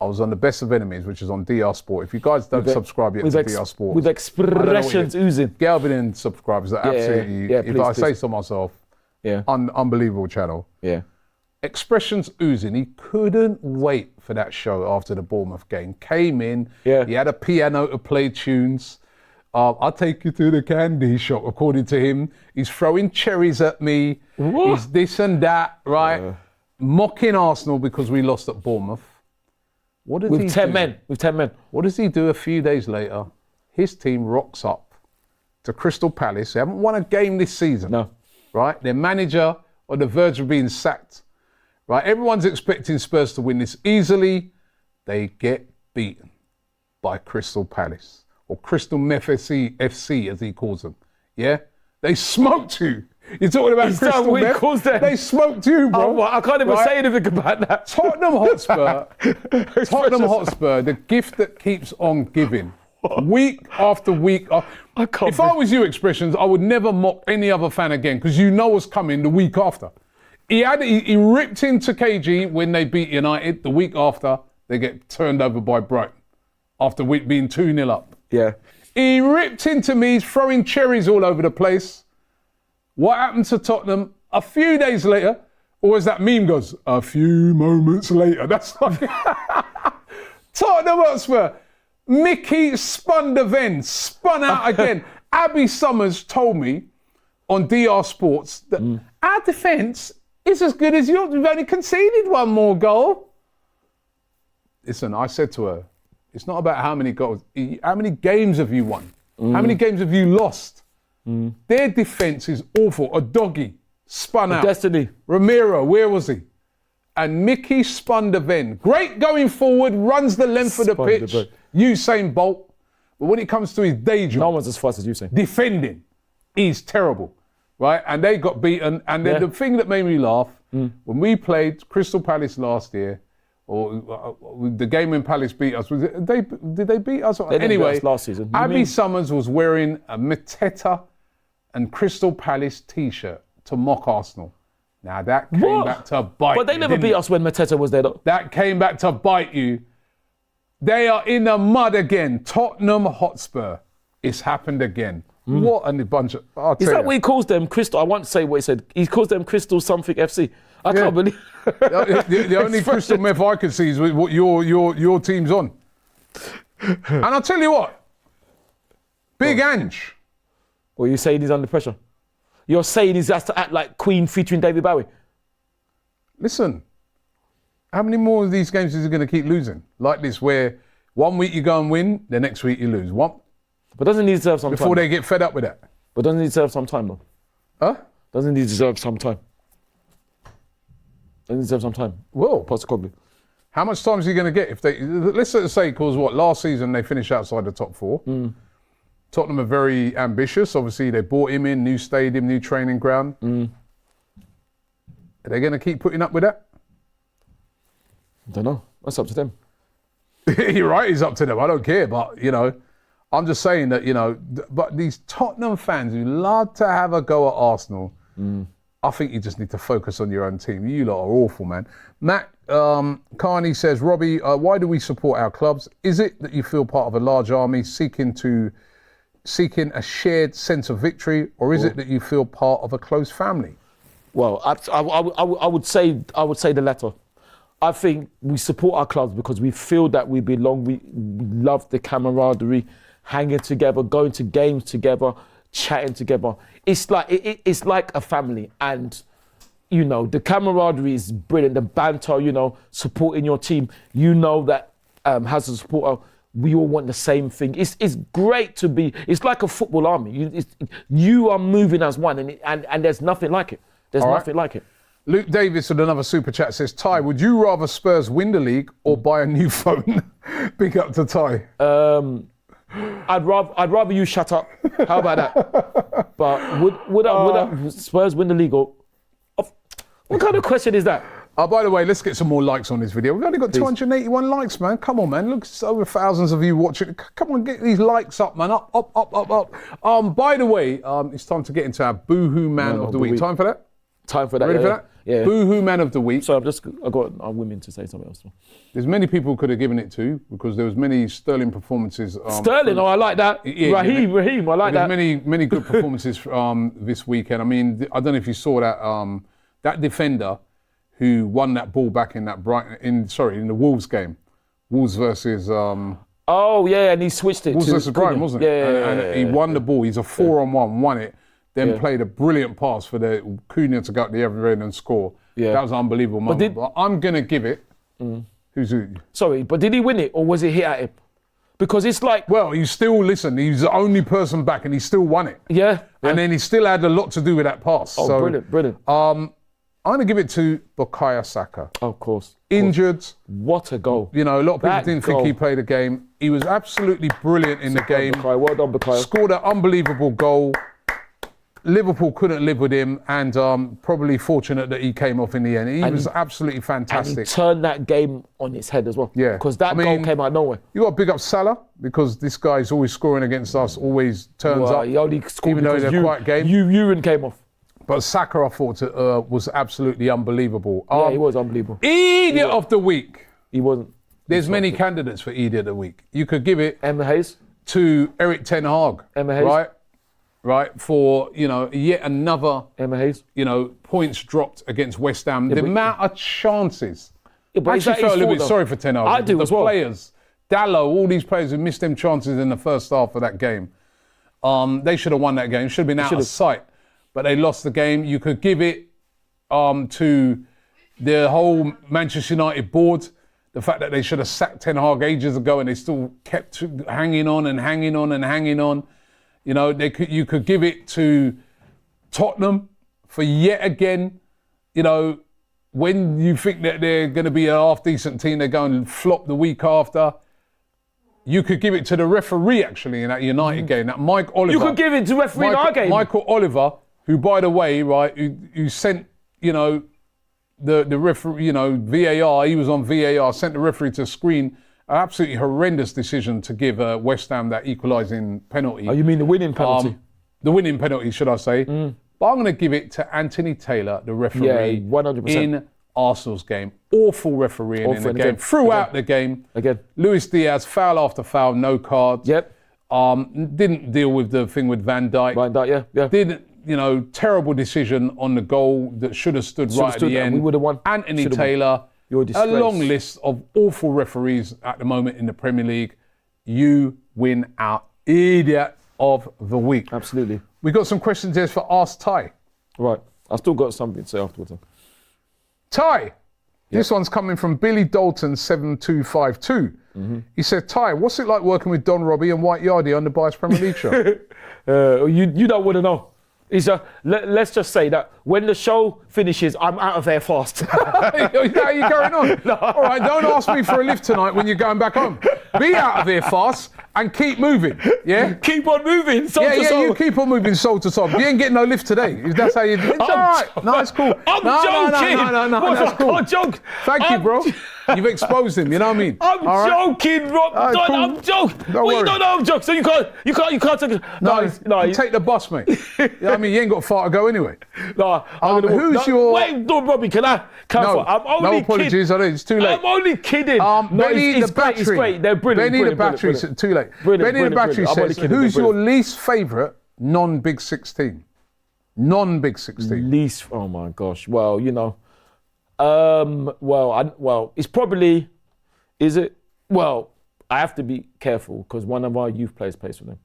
I was on the Best of Enemies, which is on DR Sport. If you guys don't subscribe yet to DR Sport. With expressions oozing. Galvin and subscribers are absolutely, if I say so myself, unbelievable channel. Yeah. Expressions oozing. He couldn't wait for that show after the Bournemouth game. Came in. Yeah. He had a piano to play tunes. I'll take you to the candy shop, according to him. He's throwing cherries at me. What? He's this and that, right? Mocking Arsenal because we lost at Bournemouth. What did he do? With 10 men. What does he do a few days later? His team rocks up to Crystal Palace. They haven't won a game this season. No. Right? Their manager on the verge of being sacked. Right, everyone's expecting Spurs to win this easily. They get beaten by Crystal Palace, or Crystal FC as he calls them. Yeah, they smoked you. You're talking about Crystal Meth? They smoked you, bro. Oh, well, I can't even say anything about that. Tottenham Hotspur, the gift that keeps on giving. Week after week. If I was you, Expressions, I would never mock any other fan again because you know what's coming the week after. He ripped into KG when they beat United. The week after, they get turned over by Brighton after being 2-0 up. Yeah. He ripped into me, he's throwing cherries all over the place. What happened to Tottenham? A few days later, or as that meme goes, a few moments later. That's like Tottenham Hotspur. Mickey spun the Ven, spun out again. Abby Summers told me on DR Sports that our defence is as good as yours. We've only conceded one more goal. Listen, I said to her, it's not about how many goals, how many games have you won? How many games have you lost? Their defence is awful. A doggy spun out. Destiny. Ramiro, where was he? And Mickey spun the Ven. Great going forward, runs the length of the pitch. Usain Bolt. But when it comes to his day job, no one's as fast as Usain. Defending, he's terrible. Right, and they got beaten. And then the thing that made me laugh, when we played Crystal Palace last year, or the game when Palace beat us, did they beat us? Anyway, last season. Abby Summers was wearing a Mateta and Crystal Palace t-shirt to mock Arsenal. Now that came back to bite you. But they never beat us when Mateta was there, though. That came back to bite you. They are in the mud again. Tottenham Hotspur. It's happened again. What a bunch of... Is that what he calls them? Crystal? I won't say what he said. He calls them Crystal something FC. I can't believe... the only crystal meth I could see is what your team's on. And I'll tell you what. Big Ange. Or you're saying he's under pressure? You're saying he has to act like Queen featuring David Bowie? Listen, how many more of these games is he going to keep losing? Like this, where 1 week you go and win, the next week you lose. What? But doesn't he deserve some time? Before they get fed up with that. But doesn't he deserve some time, though? Huh? Doesn't he deserve some time? Doesn't he deserve some time? Well, Possibly. how much time is he going to get if they? Let's say, because what last season they finished outside the top 4. Tottenham are very ambitious. Obviously, they bought him in, new stadium, new training ground. Are they going to keep putting up with that? I don't know. That's up to them. You're right, it's up to them. I don't care, but I'm just saying that but these Tottenham fans who love to have a go at Arsenal, I think you just need to focus on your own team. You lot are awful, man. Matt Carney says, Robbie, why do we support our clubs? Is it that you feel part of a large army seeking a shared sense of victory, or is it that you feel part of a close family? Well, I would say the latter. I think we support our clubs because we feel that we belong. We love the camaraderie, hanging together, going to games together, chatting together. It's like it's like a family, and the camaraderie is brilliant. The banter, supporting your team. That as a supporter, we all want the same thing. It's great to be. It's like a football army. You are moving as one, and there's nothing like it. There's nothing like it. Luke Davis with another super chat says, Ty, would you rather Spurs win the league or buy a new phone? Big up to Ty. I'd rather you shut up. How about that? But would Spurs win the league or? What kind of question is that? By the way, let's get some more likes on this video. We've only got 281 likes, man. Come on, man. Look, it's over thousands of you watching. Come on, get these likes up, man. Up. By the way, it's time to get into our Boohoo Man of the Week. Time for that? Time for that. Ready for that? Yeah. Boohoo Man of the Week. So I got our women to say something else. There's many people who could have given it to because there was many sterling performances. Sterling, I like that. Raheem, I like that. Many good performances this weekend. I mean, I don't know if you saw that that defender who won that ball back in that in the Wolves game. Wolves versus oh yeah, and he switched it. Wolves versus Brighton, wasn't it? And he won the ball. He's a 4-on-1, won it. Then played a brilliant pass for the Cunha to go at the other end and score. Yeah. That was an unbelievable moment. But I'm going to give it. Who's who? Sorry, but did he win it or was it hit at him? Because it's like... Well, he's the only person back and he still won it. Yeah. And then he still had a lot to do with that pass. Oh, so, brilliant. I'm going to give it to Bukayo Saka. Of course. Injured. What a goal. A lot of people didn't think he played a game. He was absolutely brilliant in the game. Well done, Bukayo. Scored an unbelievable goal. Liverpool couldn't live with him, and probably fortunate that he came off in the end. He was absolutely fantastic. And he turned that game on its head as well. Yeah. Because that goal came out of nowhere. You got to big up Salah, because this guy's always scoring against us, always turns up. He only scored even though in a quiet game. Urine came off. But Saka, I thought, was absolutely unbelievable. Yeah, he was unbelievable. Idiot of the week. He wasn't. There's many candidates for Idiot of the Week. You could give it Emma Hayes to Eric Ten Hag. Emma Hayes. Right, for, yet another, Emma Hayes. Points dropped against West Ham. Yeah, the amount of chances. Yeah, I actually felt a little bit sorry for Ten Hag. I do as well. The players, Dallo, all these players who missed them chances in the first half of that game. They should have won that game. Should have been out of sight. But they lost the game. You could give it to the whole Manchester United board. The fact that they should have sacked Ten Hag ages ago and they still kept hanging on and hanging on and hanging on. You could give it to Tottenham for yet again, when you think that they're going to be a half-decent team, they're going to flop the week after. You could give it to the referee, actually, in that United game, that Mike Oliver. You could give it to referee in our game. Michael Oliver, who, by the way, right, who sent, the referee, VAR, he was on VAR, sent the referee to screen. An absolutely horrendous decision to give West Ham that equalising penalty. Oh, you mean the winning penalty? The winning penalty, should I say. But I'm going to give it to Anthony Taylor, the referee, 100%. in Arsenal's game. Awful refereeing in the game. Throughout the game. Again. Luis Diaz, foul after foul, no cards. Yep. Didn't deal with the thing with Van Dijk. Van Dijk, yeah. Didn't, terrible decision on the goal that should have stood right at the end. We would have won. Anthony Taylor. A long list of awful referees at the moment in the Premier League. You win our Idiot of the Week. Absolutely. We got some questions here for Ask Ty. Right. I still got something to say afterwards. Ty, this one's coming from Billy Dalton 7252. He said, Ty, what's it like working with Don Robbie and White Yardie on the Bias Premier League show? You don't want to know. Let's just say that when the show finishes, I'm out of there fast. Is that how you're going on? No. All right, don't ask me for a lift tonight when you're going back home. Be out of here fast and keep moving, yeah? Keep on moving, soul to Yeah, soul. you keep on moving soul to soul. You ain't getting no lift today. If that's how you do it. It's all right. No, it's cool. I'm joking. No, that's cool. I'm joking. Thank you, bro. You've exposed him, you know what I mean? I'm all joking, Rob. All right, cool. I'm joking. Don't worry. You don't know I'm joking, so you can't take it. No, take the bus, mate. You know what I mean? You ain't got far to go anyway. No, Wait, no, Robbie, can I? No, I'm only no apologies. kidding. It's too late. I'm only kidding. Benny it's the Battery. It's great. They're brilliant. Benny the Battery, too late. Benny the Battery says, who's your least favourite non-Big 16? Non-Big 16. Least, oh my gosh. Well, you know, it's probably, is it? Well, I have to be careful because one of our youth players plays for them.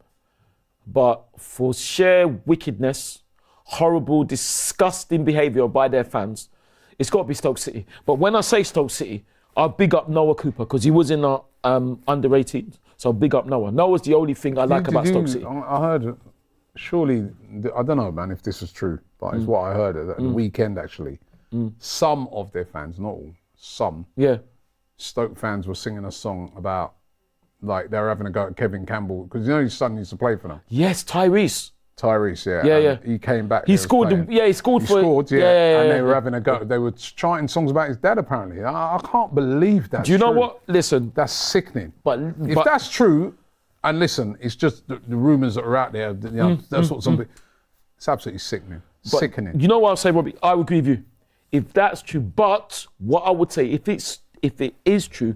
But for sheer wickedness, horrible, disgusting behaviour by their fans, it's got to be Stoke City. But when I say Stoke City, I big up Noah Cooper because he was in our under 18. So big up Noah. Noah's the only thing I like about Stoke City. I heard, surely, I don't know, man, if this is true, but it's what I heard at the weekend, actually. Some of their fans, not all, some Stoke fans were singing a song about, like, they were having a go at Kevin Campbell, because you know his son used to play for them. Yes, Tyrese, yeah. Yeah. He came back. He scored, he scored for... Yeah, and they were having a go. They were chanting songs about his dad, apparently. I can't believe that. Do you know what? Listen. That's sickening. But if that's true, and listen, it's just the rumours that are out there, you know, that's what somebody... It's absolutely sickening. Sickening. You know what I'll say, Robbie? I would agree with you. If that's true, but what I would say, if it is true,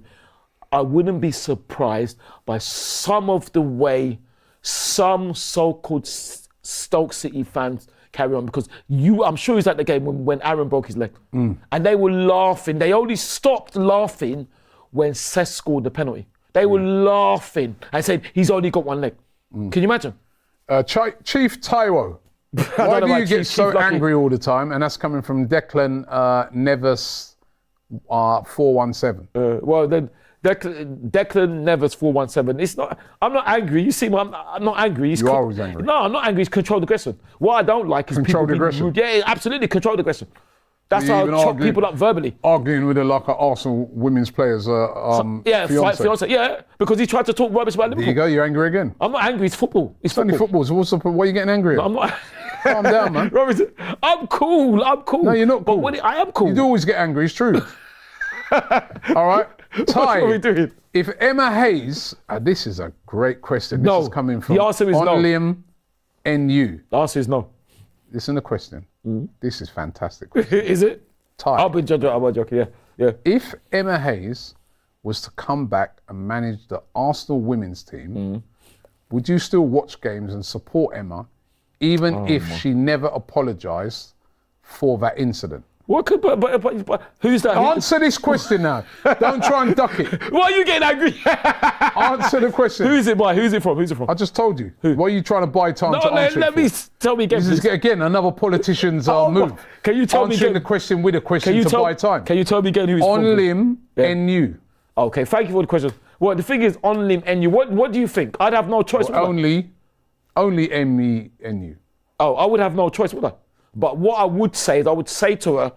I wouldn't be surprised by some of the way some so-called Stoke City fans carry on, because I'm sure he's at the game when Aaron broke his leg, and they were laughing. They only stopped laughing when Seth scored the penalty. They were laughing and said he's only got one leg. Can you imagine? Chief Taiwo, why do you get so angry all the time? And that's coming from Declan Neves 417. Well, then Declan Neves 417. It's not. I'm not angry. You see, I'm not angry. You are always angry. No, I'm not angry. It's controlled aggression. What I don't like is controlled people aggression. Rude. Yeah, absolutely controlled aggression. That's how I chop people up verbally. Arguing with like an Arsenal women's player's fiance. Yeah, because he tried to talk rubbish about Liverpool. There you go. You're angry again. I'm not angry. It's football. It's only football. So why are you getting angry at? No, I'm not. Calm down, man. Robinson, I'm cool. No, you're not cool. But I am cool. You do always get angry. It's true. All right. Ty, what are we doing? If Emma Hayes, this is a great question. This is coming from the answer is no. Liam NU. The answer is no. Listen to the question. This is fantastic. Is it? Ty, I'll be joking. Yeah. If Emma Hayes was to come back and manage the Arsenal women's team, would you still watch games and support Emma, even if she never apologised for that incident? What could, but who's that? Answer this question now. Don't try and duck it. Why are you getting angry? Answer the question. Who is it by? Who's it from? I just told you. Who? Why are you trying to buy time to answer Tell me again. This is, again, another politician's move. Can you tell me again? Answering the question with a question to buy time. Can you tell me again who he's on from? Lim NU. Okay, thank you for the question. Well, the thing is, on Lim NU, what do you think? I'd have no choice. Well, only MENU. Oh, I would have no choice, would I? But what I would say is, I would say to her,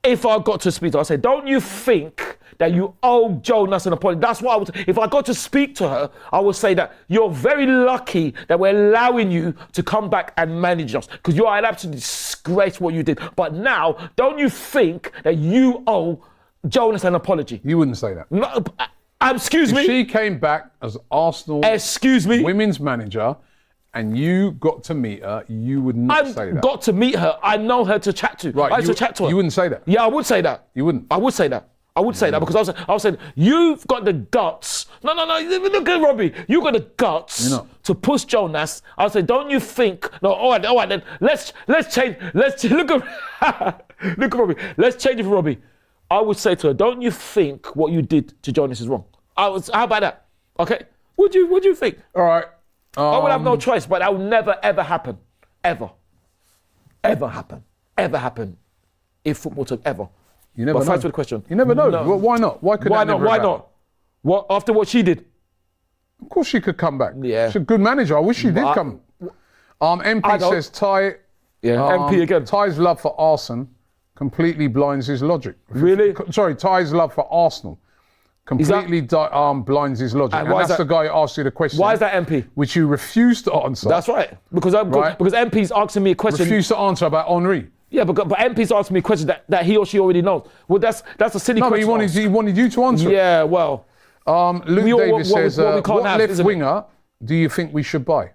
if I got to speak to her, I'd say, don't you think that you owe Jonas an apology? That's what I would. If I got to speak to her, I would say that you're very lucky that we're allowing you to come back and manage us, because you are an absolute disgrace what you did. But now, don't you think that you owe Jonas an apology? You wouldn't say that. No, excuse me? If she came back as Arsenal women's manager and you got to meet her, you would not say that. I got to meet her. I know her to chat to. Right, I used to chat to her. You wouldn't say that? Yeah, I would say that. You wouldn't? I would say that. I would say that because I was saying, you've got the guts. No. Look at Robbie. You've got the guts to push Jonas. I would say, don't you think? No, all right then. Let's change. Look at Robbie. Let's change it for Robbie. I would say to her, don't you think what you did to Jonas is wrong? How about that? Okay. What do you think? All right. I would have no choice, but that would never ever happen. ever happen if football took ever. You never But know. thanks for the question. You never know. No. Well, why not? Why could Why that not? never Why happen? not? What after what she did? Of course she could come back. Yeah. She's a good manager. I wish she did come. MP I don't- says Ty. MP again. Ty's love for Arsenal completely blinds his logic. Really? Sorry, Ty's love for Arsenal completely blinds his logic. And And why is that's that- the guy who asked you the question. Why is that MP? Which you refused to answer. That's right. Because Right. because MP's asking me a question. refused to answer about Henri. Yeah, but MP's asking me a question that he or she already knows. Well, that's a silly No, but question. he wanted you to answer. it. Yeah, well, Luke We all- Davis what we says, can't what have, left isn't it? winger do you think we should buy?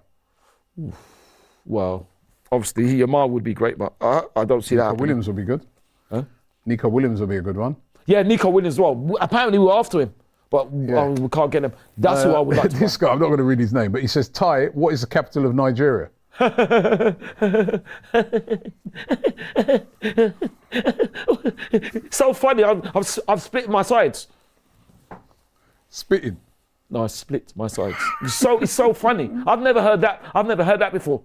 well, obviously Yamar would be great, but I don't see that Nico happening. Williams would be good. Huh? Nico Williams would be a good one. Yeah, Nico Williams as well. Apparently we're after him, but we can't get him. That's who I would like to This guy, I'm not going to read his name, but he says, Ty, what is the capital of Nigeria? So funny. I've split my sides. Spitting. No, I split my sides. It's so funny. I've never heard that before.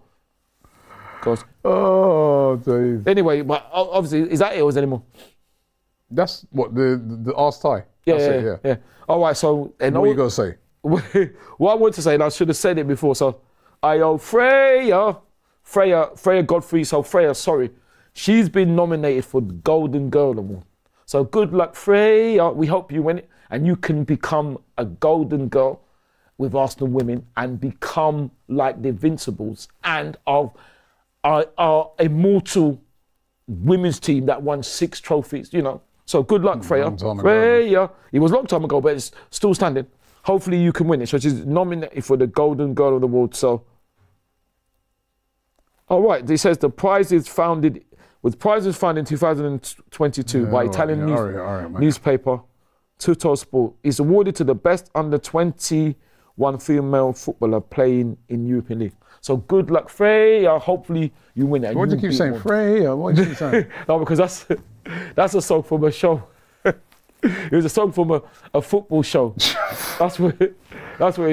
Cause Oh, Dave. anyway, but obviously, is that it or is there any more? That's what the Ask Ty. Yeah, That's it. All right, so and What you got to say? what I want to say, and I should have said it before. So, I owe Freya Godfrey. So Freya, sorry, she's been nominated for the Golden Girl Award. So good luck, Freya. We hope you win it, and you can become a Golden Girl with Arsenal women and become like the Invincibles and our immortal women's team that won 6 trophies. You know. So good luck, Freya. Long time ago. Freya. It was a long time ago, but it's still standing. Hopefully you can win it. So she's nominated for the Golden Girl of the Award. So, all right. It says the prize is founded in 2022 by Italian newspaper Tutto Sport. It's awarded to the best under 21 female footballer playing in European League. So good luck, Freya. Hopefully you win it. Why do you keep saying Freya? What do you keep saying? No, because that's a song from a show. It was a song from a football show. That's what it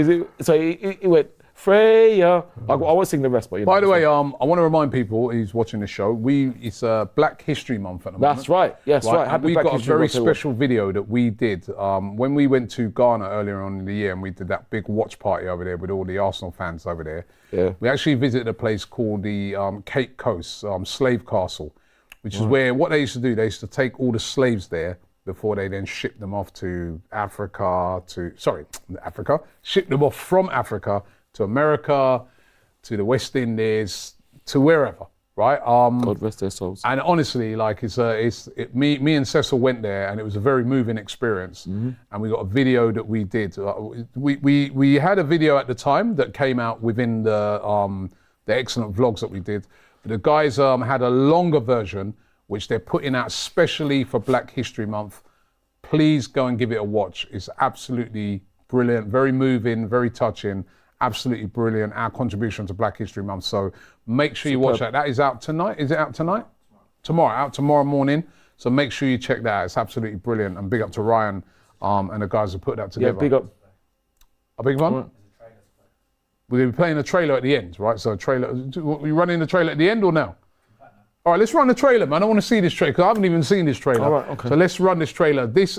is. So it went Freya. I won't sing the rest, but you know. By the way, I want to remind people who's watching the show, it's Black History Month at the moment. That's right. Yes, right. And we've got a very special video that we did when we went to Ghana earlier on in the year, and we did that big watch party over there with all the Arsenal fans over there. Yeah. We actually visited a place called the Cape Coast Slave Castle, which is where what they used to do. They used to take all the slaves there before they then ship them off to ship them off from Africa to America, to the West Indies, to wherever, right? God rest their souls. And honestly, like me and Cecil went there, and it was a very moving experience. And we got a video that we did. We had a video at the time that came out within the excellent vlogs that we did. But the guys had a longer version, which they're putting out specially for Black History Month. Please go and give it a watch. It's absolutely brilliant, very moving, very touching, absolutely brilliant. Our contribution to Black History Month. So make sure you watch that. That is out tonight. Is it out tonight? Tomorrow. Out tomorrow morning. So make sure you check that out. It's absolutely brilliant. And big up to Ryan and the guys who put that together. Yeah, big up. A big one? We're going to be playing a trailer at the end, right? So trailer. Are you running the trailer at the end or now? All right, let's run the trailer, man. I want to see this trailer because I haven't even seen this trailer. All right, okay. So let's run this trailer. This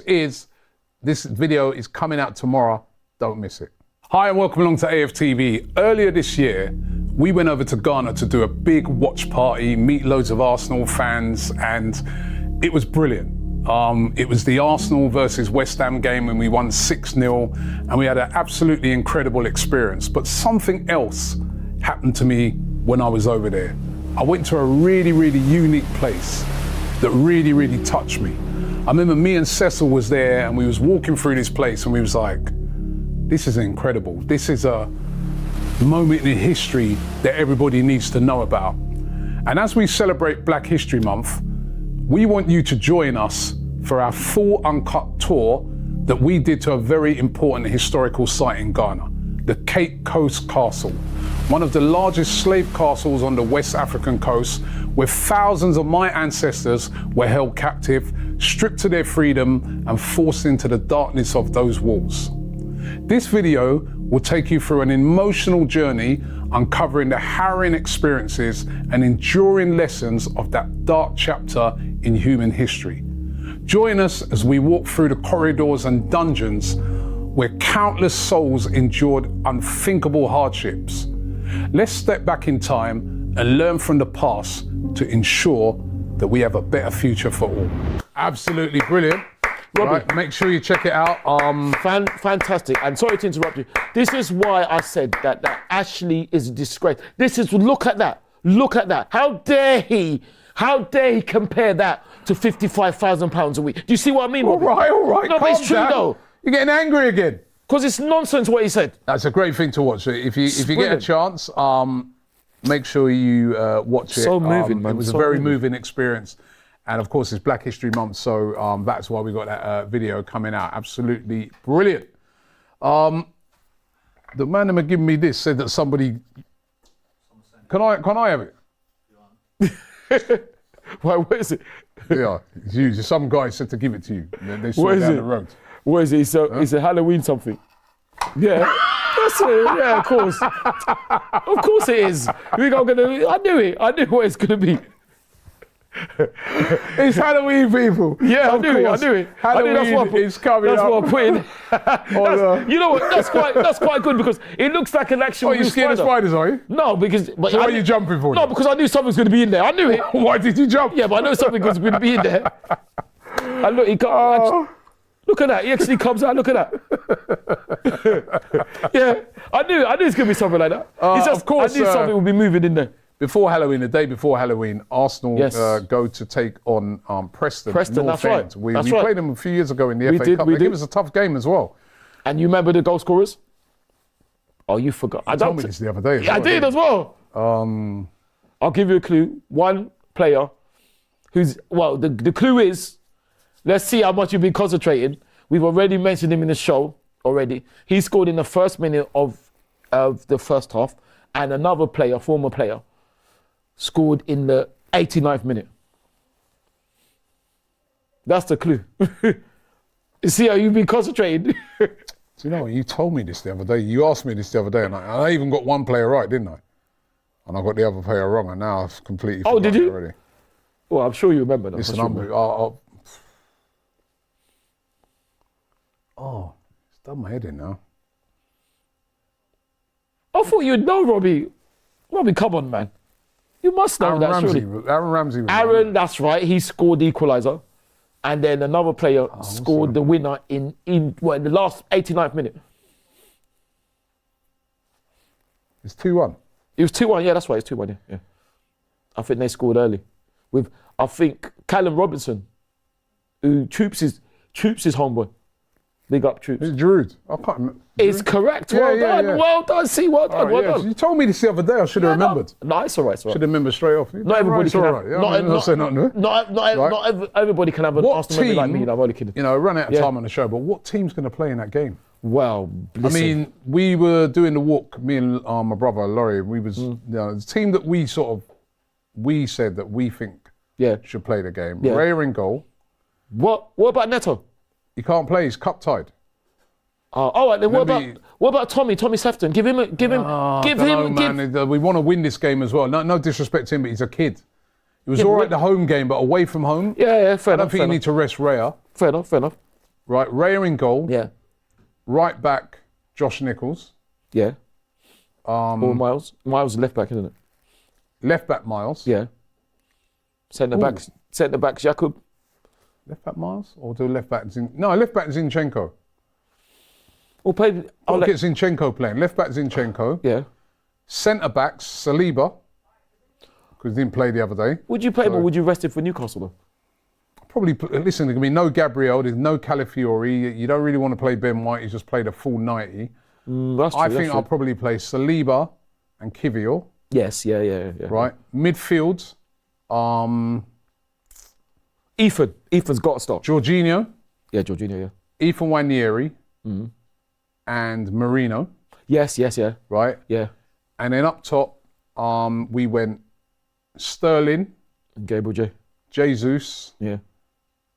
video is coming out tomorrow. Don't miss it. Hi and welcome along to AFTV. Earlier this year, we went over to Ghana to do a big watch party, meet loads of Arsenal fans, and it was brilliant. It was the Arsenal versus West Ham game when we won 6-0, and we had an absolutely incredible experience. But something else happened to me when I was over there. I went to a really, really unique place that really, really touched me. I remember me and Cecil was there, and we was walking through this place, and we was like, this is incredible. This is a moment in history that everybody needs to know about. And as we celebrate Black History Month, we want you to join us for our full uncut tour that we did to a very important historical site in Ghana, the Cape Coast Castle, one of the largest slave castles on the West African coast, where thousands of my ancestors were held captive, stripped to their freedom, and forced into the darkness of those walls. This video will take you through an emotional journey, uncovering the harrowing experiences and enduring lessons of that dark chapter in human history. Join us as we walk through the corridors and dungeons where countless souls endured unthinkable hardships. Let's step back in time and learn from the past to ensure that we have a better future for all. Absolutely brilliant. Robbie. Right, make sure you check it out. Fantastic. And sorry to interrupt you. This is why I said that Ashley is a disgrace. Look at that. Look at that. How dare he compare that to £55,000 a week? Do you see what I mean, Robbie? All right. No, but it's true though. You're getting angry again. Because it's nonsense what he said. That's a great thing to watch. If you get a chance, make sure you watch it. So moving, man. It was a very moving experience. And of course, it's Black History Month, so that's why we got that video coming out. Absolutely brilliant. The man that giving me this said that somebody. Can I have it? Why? What is it? Yeah, it's you. Some guy said to give it to you. They saw it down the road. What is it? It's a Halloween something. Yeah. That's it. Yeah, of course. Of course it is. I knew it. I knew what it's gonna be. It's Halloween, people. Yeah, I knew it. Halloween is coming up. That's what I put in. You know what? That's quite good because it looks like an actual. Oh, you scared of spiders, are you? No, because. So why are you jumping for? No, because I knew something was going to be in there. I knew it. Why did you jump? Yeah, but I know something was going to be in there. And look, he comes. Look at that. He actually comes out. Look at that. Yeah, I knew it's going to be something like that. Of course, I knew something would be moving in there. Before Halloween, the day before Halloween, Arsenal go to take on Preston. That's right. We played them a few years ago in the FA Cup. It was a tough game as well. And you remember the goal scorers? Oh, you forgot. You told me this the other day. I did as well. I'll give you a clue. One player the clue is, let's see how much you've been concentrating. We've already mentioned him in the show already. He scored in the first minute of the first half, and another player, former player, scored in the 89th minute. That's the clue. You see how you've been concentrating? Do you know what? You told me this the other day. You asked me this the other day, and I even got one player right, didn't I? And I got the other player wrong, and now I've completely forgotten did you? already. Well, I'm sure you remember that. Listen, it's done my head in now. I thought you'd know, Robbie. Robbie, come on, man. You must know that, surely. Aaron Ramsey. Aaron, that's right. He scored the equaliser. And then another player scored the winner in the last 89th minute. It's 2-1. It was 2-1, yeah, that's right. It's 2-1, yeah. I think they scored early. With, I think, Callum Robinson, who Troops is homeboy. Big up, Troops. It's Giroud. I can't remember. It's correct. Well done. Yeah. Well done. See, well done. Well done. You told me this the other day. I should have remembered. No, it's all right. Should have remembered straight off. Not everybody can have. Not everybody can have an Arsenal member like me. I'm only kidding. You know, I run out of time on the show, but what team's going to play in that game? Well, listen. I mean, we were doing the walk. Me and my brother Laurie. We was the team that we said that we think should play the game. Yeah. Raya in goal. What about Neto? He can't play. He's cup tied. All right, then what about Tommy Sefton? Give him. We want to win this game as well. No disrespect to him, but he's a kid. It was all right the home game, but away from home. Yeah, fair enough. I don't think you need to rest Raya. Fair enough. Right, Raya in goal. Yeah. Right back, Josh Nichols. Yeah. Or Miles. Miles is left back, isn't it? Left back, Miles. Yeah. Centre back, Jakub. Left back, Miles, or do left back? Left back Zinchenko. We'll play. I'll get Zinchenko playing. Left back Zinchenko. Yeah. Centre backs Saliba, because he didn't play the other day. Would you play him or would you rest him for Newcastle though? Probably. Listen, there's gonna be no Gabriel. There's no Calafiori. You don't really want to play Ben White. He's just played a full 90. That's true. I think I'll probably play Saliba and Kivior. Yes. Yeah. Right. Midfield. Ethan's got to start. Jorginho. Yeah, Jorginho. Yeah. Ethan Wanieri. And Marino. Yes. Yeah. Right. Yeah. And then up top, we went Sterling. And Gabriel J. Jesus. Yeah.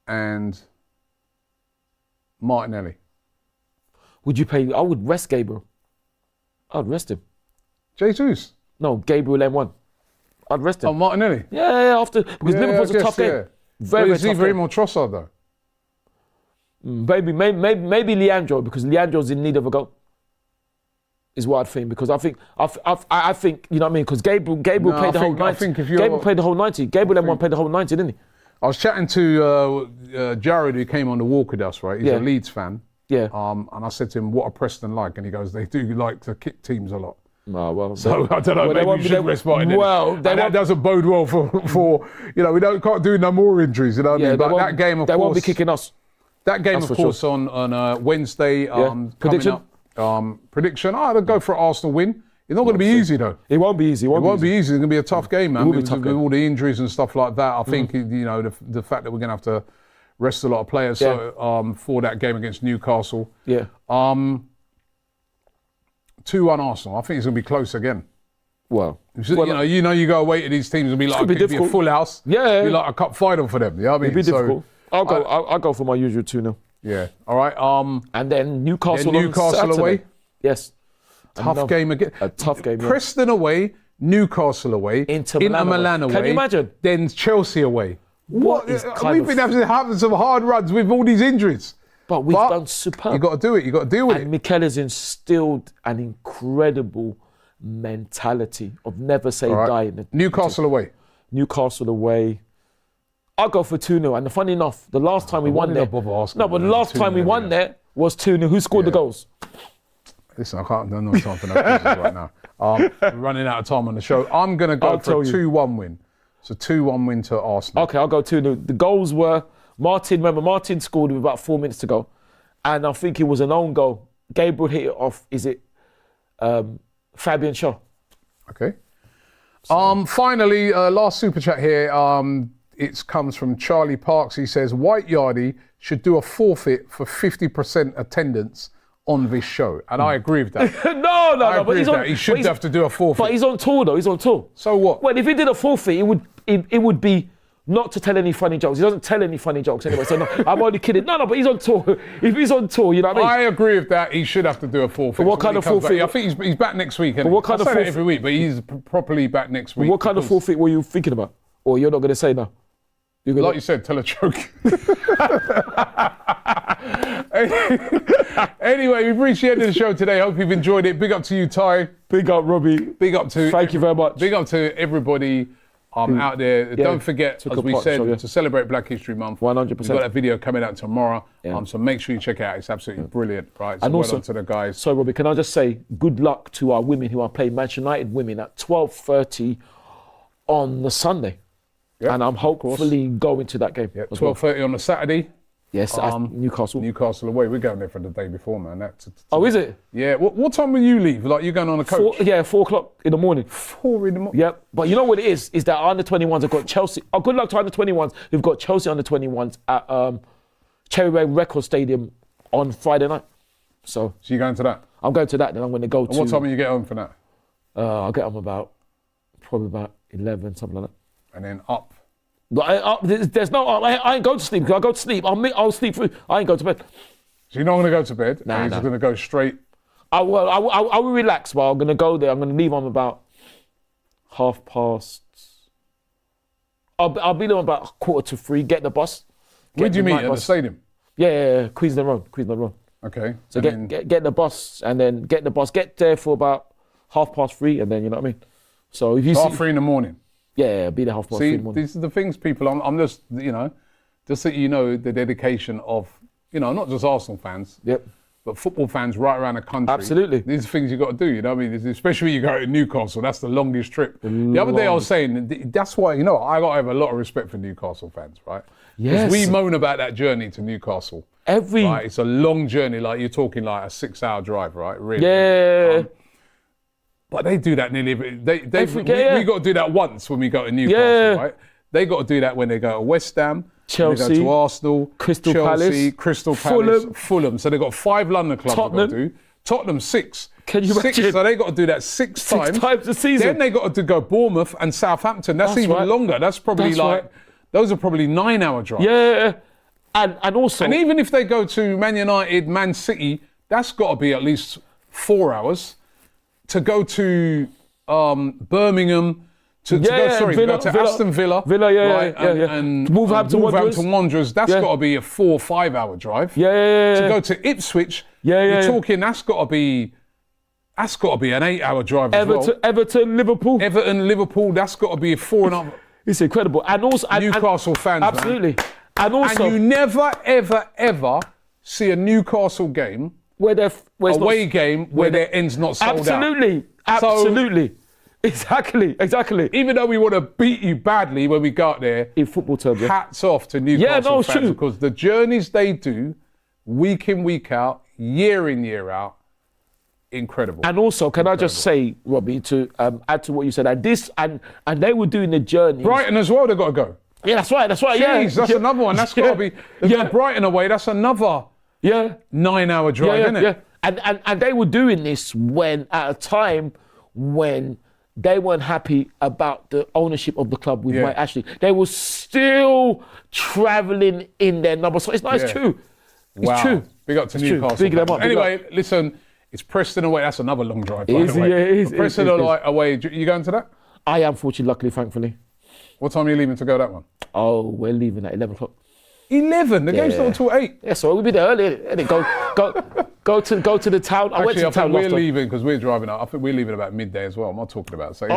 And Martinelli. Would you pay? I would rest Gabriel. I'd rest him. Jesus. No, Gabriel M1. I'd rest him. Oh, Martinelli. Yeah, after because Liverpool's a tough game. Very it's tough either game. him or Trossard though. Maybe Leandro, because Leandro's in need of a goal. Is what I'd think, because I think you know what I mean, because Gabriel played the whole 90. I think if you're, Gabriel played the whole 90. Gabriel M1 played the whole 90, didn't he? I was chatting to Jared, who came on the walk with us, right? He's Yeah. a Leeds fan. Yeah. And I said to him, what are Preston like? And he goes, they do like to kick teams a lot. Oh, well, So I don't know, maybe we should rest Martin. Well, and that doesn't bode well for you know, can't do no more injuries, you know what I mean? But that game, of course. They won't be kicking us. That game, That's of for course, on Wednesday. Prediction? Coming up. Prediction? I'd go for an Arsenal win. It's not going to be easy, though. It won't be easy. It won't be easy. It's going to be a tough game, man. It will be a tough with game. all the injuries and stuff like that. I think, you know, the fact that we're going to have to rest a lot of players for that game against Newcastle. Yeah. 2-1 Arsenal. I think it's going to be close again. Well, you know, you go away to these teams and be like, be it'd be a full house. Yeah. It'd be like a cup final for them. You know what I mean? It'd be difficult. I'll go for my usual 2-0. Yeah. All right. And then Newcastle on Newcastle Saturday. away. Yes. Tough game again. A tough game. Preston away, Newcastle away, Inter Milan away. Can you imagine? Then Chelsea away. What is kind We've been having some hard runs with all these injuries. But we've done superb. You got to do it. You got to deal with and it. Mikel has instilled an incredible mentality of never say die. In the Newcastle away. Newcastle away. I'll go for 2-0. And funny enough, the last time we won there. But the last time we won there was 2-0. Who scored the goals? Listen, I don't know time for no quizzes right now. We're running out of time on the show. I'm going to go for a 2-1 win. So 2-1 win to Arsenal. Okay, I'll go 2-0. The goals were Martin scored with about 4 minutes to go. And I think it was an own goal. Gabriel hit it off. Is it Fabian Shaw? Okay. Finally, last super chat here. It comes from Charlie Parks. He says, White Yardie should do a forfeit for 50% attendance on this show. And I agree with that. No, but he's on. He should have to do a forfeit. But he's on tour though. He's on tour. So what? Well, if he did a forfeit, it would be not to tell any funny jokes. He doesn't tell any funny jokes anyway. So no, I'm only kidding. No, but he's on tour. If he's on tour, you know what I mean? I agree with that. He should have to do a forfeit. But what kind of forfeit? I think he's back next week. But what kind of forfeit? Every week, but he's properly back next week. What kind of forfeit were you thinking about? Or you're not going to say now? Like you said, tell a joke. Anyway, we've reached the end of the show today. Hope you've enjoyed it. Big up to you, Ty. Big up, Robbie. Big up to. Thank you very much. Big up to everybody out there. Yeah, Don't forget, as we said, to celebrate Black History Month. 100%. We've got that video coming out tomorrow. Yeah. So make sure you check it out. It's absolutely brilliant, right? So And well also, done to the guys. So, Robbie, can I just say good luck to our women who are playing Manchester United women at 12:30 on the Sunday. Yep, and I'm hopefully going to that game. Yeah, 12:30 on the Saturday. Yes, Newcastle. Newcastle away. We're going there for the day before, man. Oh, is it? Yeah. What time will you leave? Like, you're going on a coach? 4 o'clock in the morning. 4 in the morning? Yep. But you know what it is that our under-21s have got Chelsea. Oh, good luck to under-21s. We've got Chelsea under-21s at Cherry Record Stadium on Friday night. So you're going to that? I'm going to that, then I'm going to go to... And what time will you get home for that? I'll get home probably about 11, something like that. And then up? There's no... I ain't going to sleep. Because I go to sleep. I'll sleep through. I ain't going to bed. So you're not going to go to bed? Nah, you're just going to go straight? I will relax, but I'm going to go there. I'm going to leave on about 3:30. I'll be there about 2:45, get the bus. Where do you meet? At the stadium? Yeah, Queensland Road. Okay. So get the bus and then get there for about 3:30 and then, you know what I mean? So if you 3:30 in the morning? Yeah, be there 3:30 in the morning. These are the things, people, I'm just, just so you know, the dedication of, not just Arsenal fans. Yep. But football fans right around the country. Absolutely. These are things you've got to do, you know what I mean? Especially when you go to Newcastle, that's the longest trip. The other day I was saying, that's why, I got to have a lot of respect for Newcastle fans, right? Yes. Because we moan about that journey to Newcastle. Right? It's a long journey, like you're talking like a 6-hour drive, right? Really. Yeah. But they do that nearly, we got to do that once when we go to Newcastle, right? They got to do that when they go to West Ham, Chelsea, they go to Arsenal, Crystal Palace, Fulham. So they've got 5 London clubs they've got to do. Tottenham 6. Can you imagine? 6, so they got to do that 6 times. 6 times a season. Then they got to go Bournemouth and Southampton. That's even longer. That's probably those are probably 9-hour drives. Yeah, and also... And even if they go to Man United, Man City, that's got to be at least 4 hours. To go to Birmingham, to go to Aston Villa. And Wolverhampton Wanderers, that's got to be a 4 or 5 hour drive. To go to Ipswich, you're talking that's got to be an 8 hour drive as well. Everton, Liverpool, that's got to be a 4.5. It's incredible. And also Newcastle fans, absolutely. Man. And also, and you never, ever see a Newcastle game, where their end's not sold out. Absolutely. Exactly. Even though we want to beat you badly when we go out there, in football terms, hats off to Newcastle fans because the journeys they do, week in, week out, year in, year out, incredible. And also, can I just say, Robbie, to add to what you said, and they were doing the journey. Brighton as well, they've got to go. Yeah, that's right. Jeez, that's another one. That's got to be. Brighton away. That's another 9 hour drive, isn't it? Yeah. And they were doing this at a time when they weren't happy about the ownership of the club with Mike Ashley. They were still travelling in their number. So it's not. It's true. It's true. Big up to Newcastle. Big them up. Anyway, listen. It's Preston away. That's another long drive. It is. Preston away. You going to that? I am, fortunately, luckily, thankfully. What time are you leaving to go that one? Oh, we're leaving at 11 o'clock. 11? The game's not until 8. Yeah, so we'll be there early. Go to the town. I went to the town. We're leaving because we're driving out. I think we're leaving about midday as well. I'm not talking about. So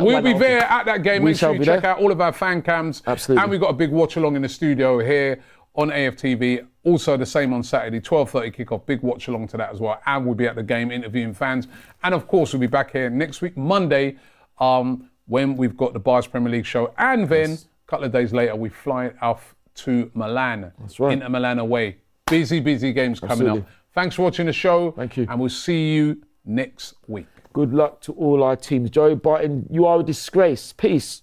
we'll be there at that game. Make sure you check out all of our fan cams. Absolutely. And we've got a big watch along in the studio here on AFTV. Also the same on Saturday, 12:30 kickoff. Big watch along to that as well. And we'll be at the game interviewing fans. And of course, we'll be back here next week, Monday, when we've got the Bias Premier League show. And then a couple of days later, we fly off to Milan. That's right. Inter Milan away. Busy games coming up. Thanks for watching the show. Thank you. And we'll see you next week. Good luck to all our teams. Joe Barton, you are a disgrace. Peace.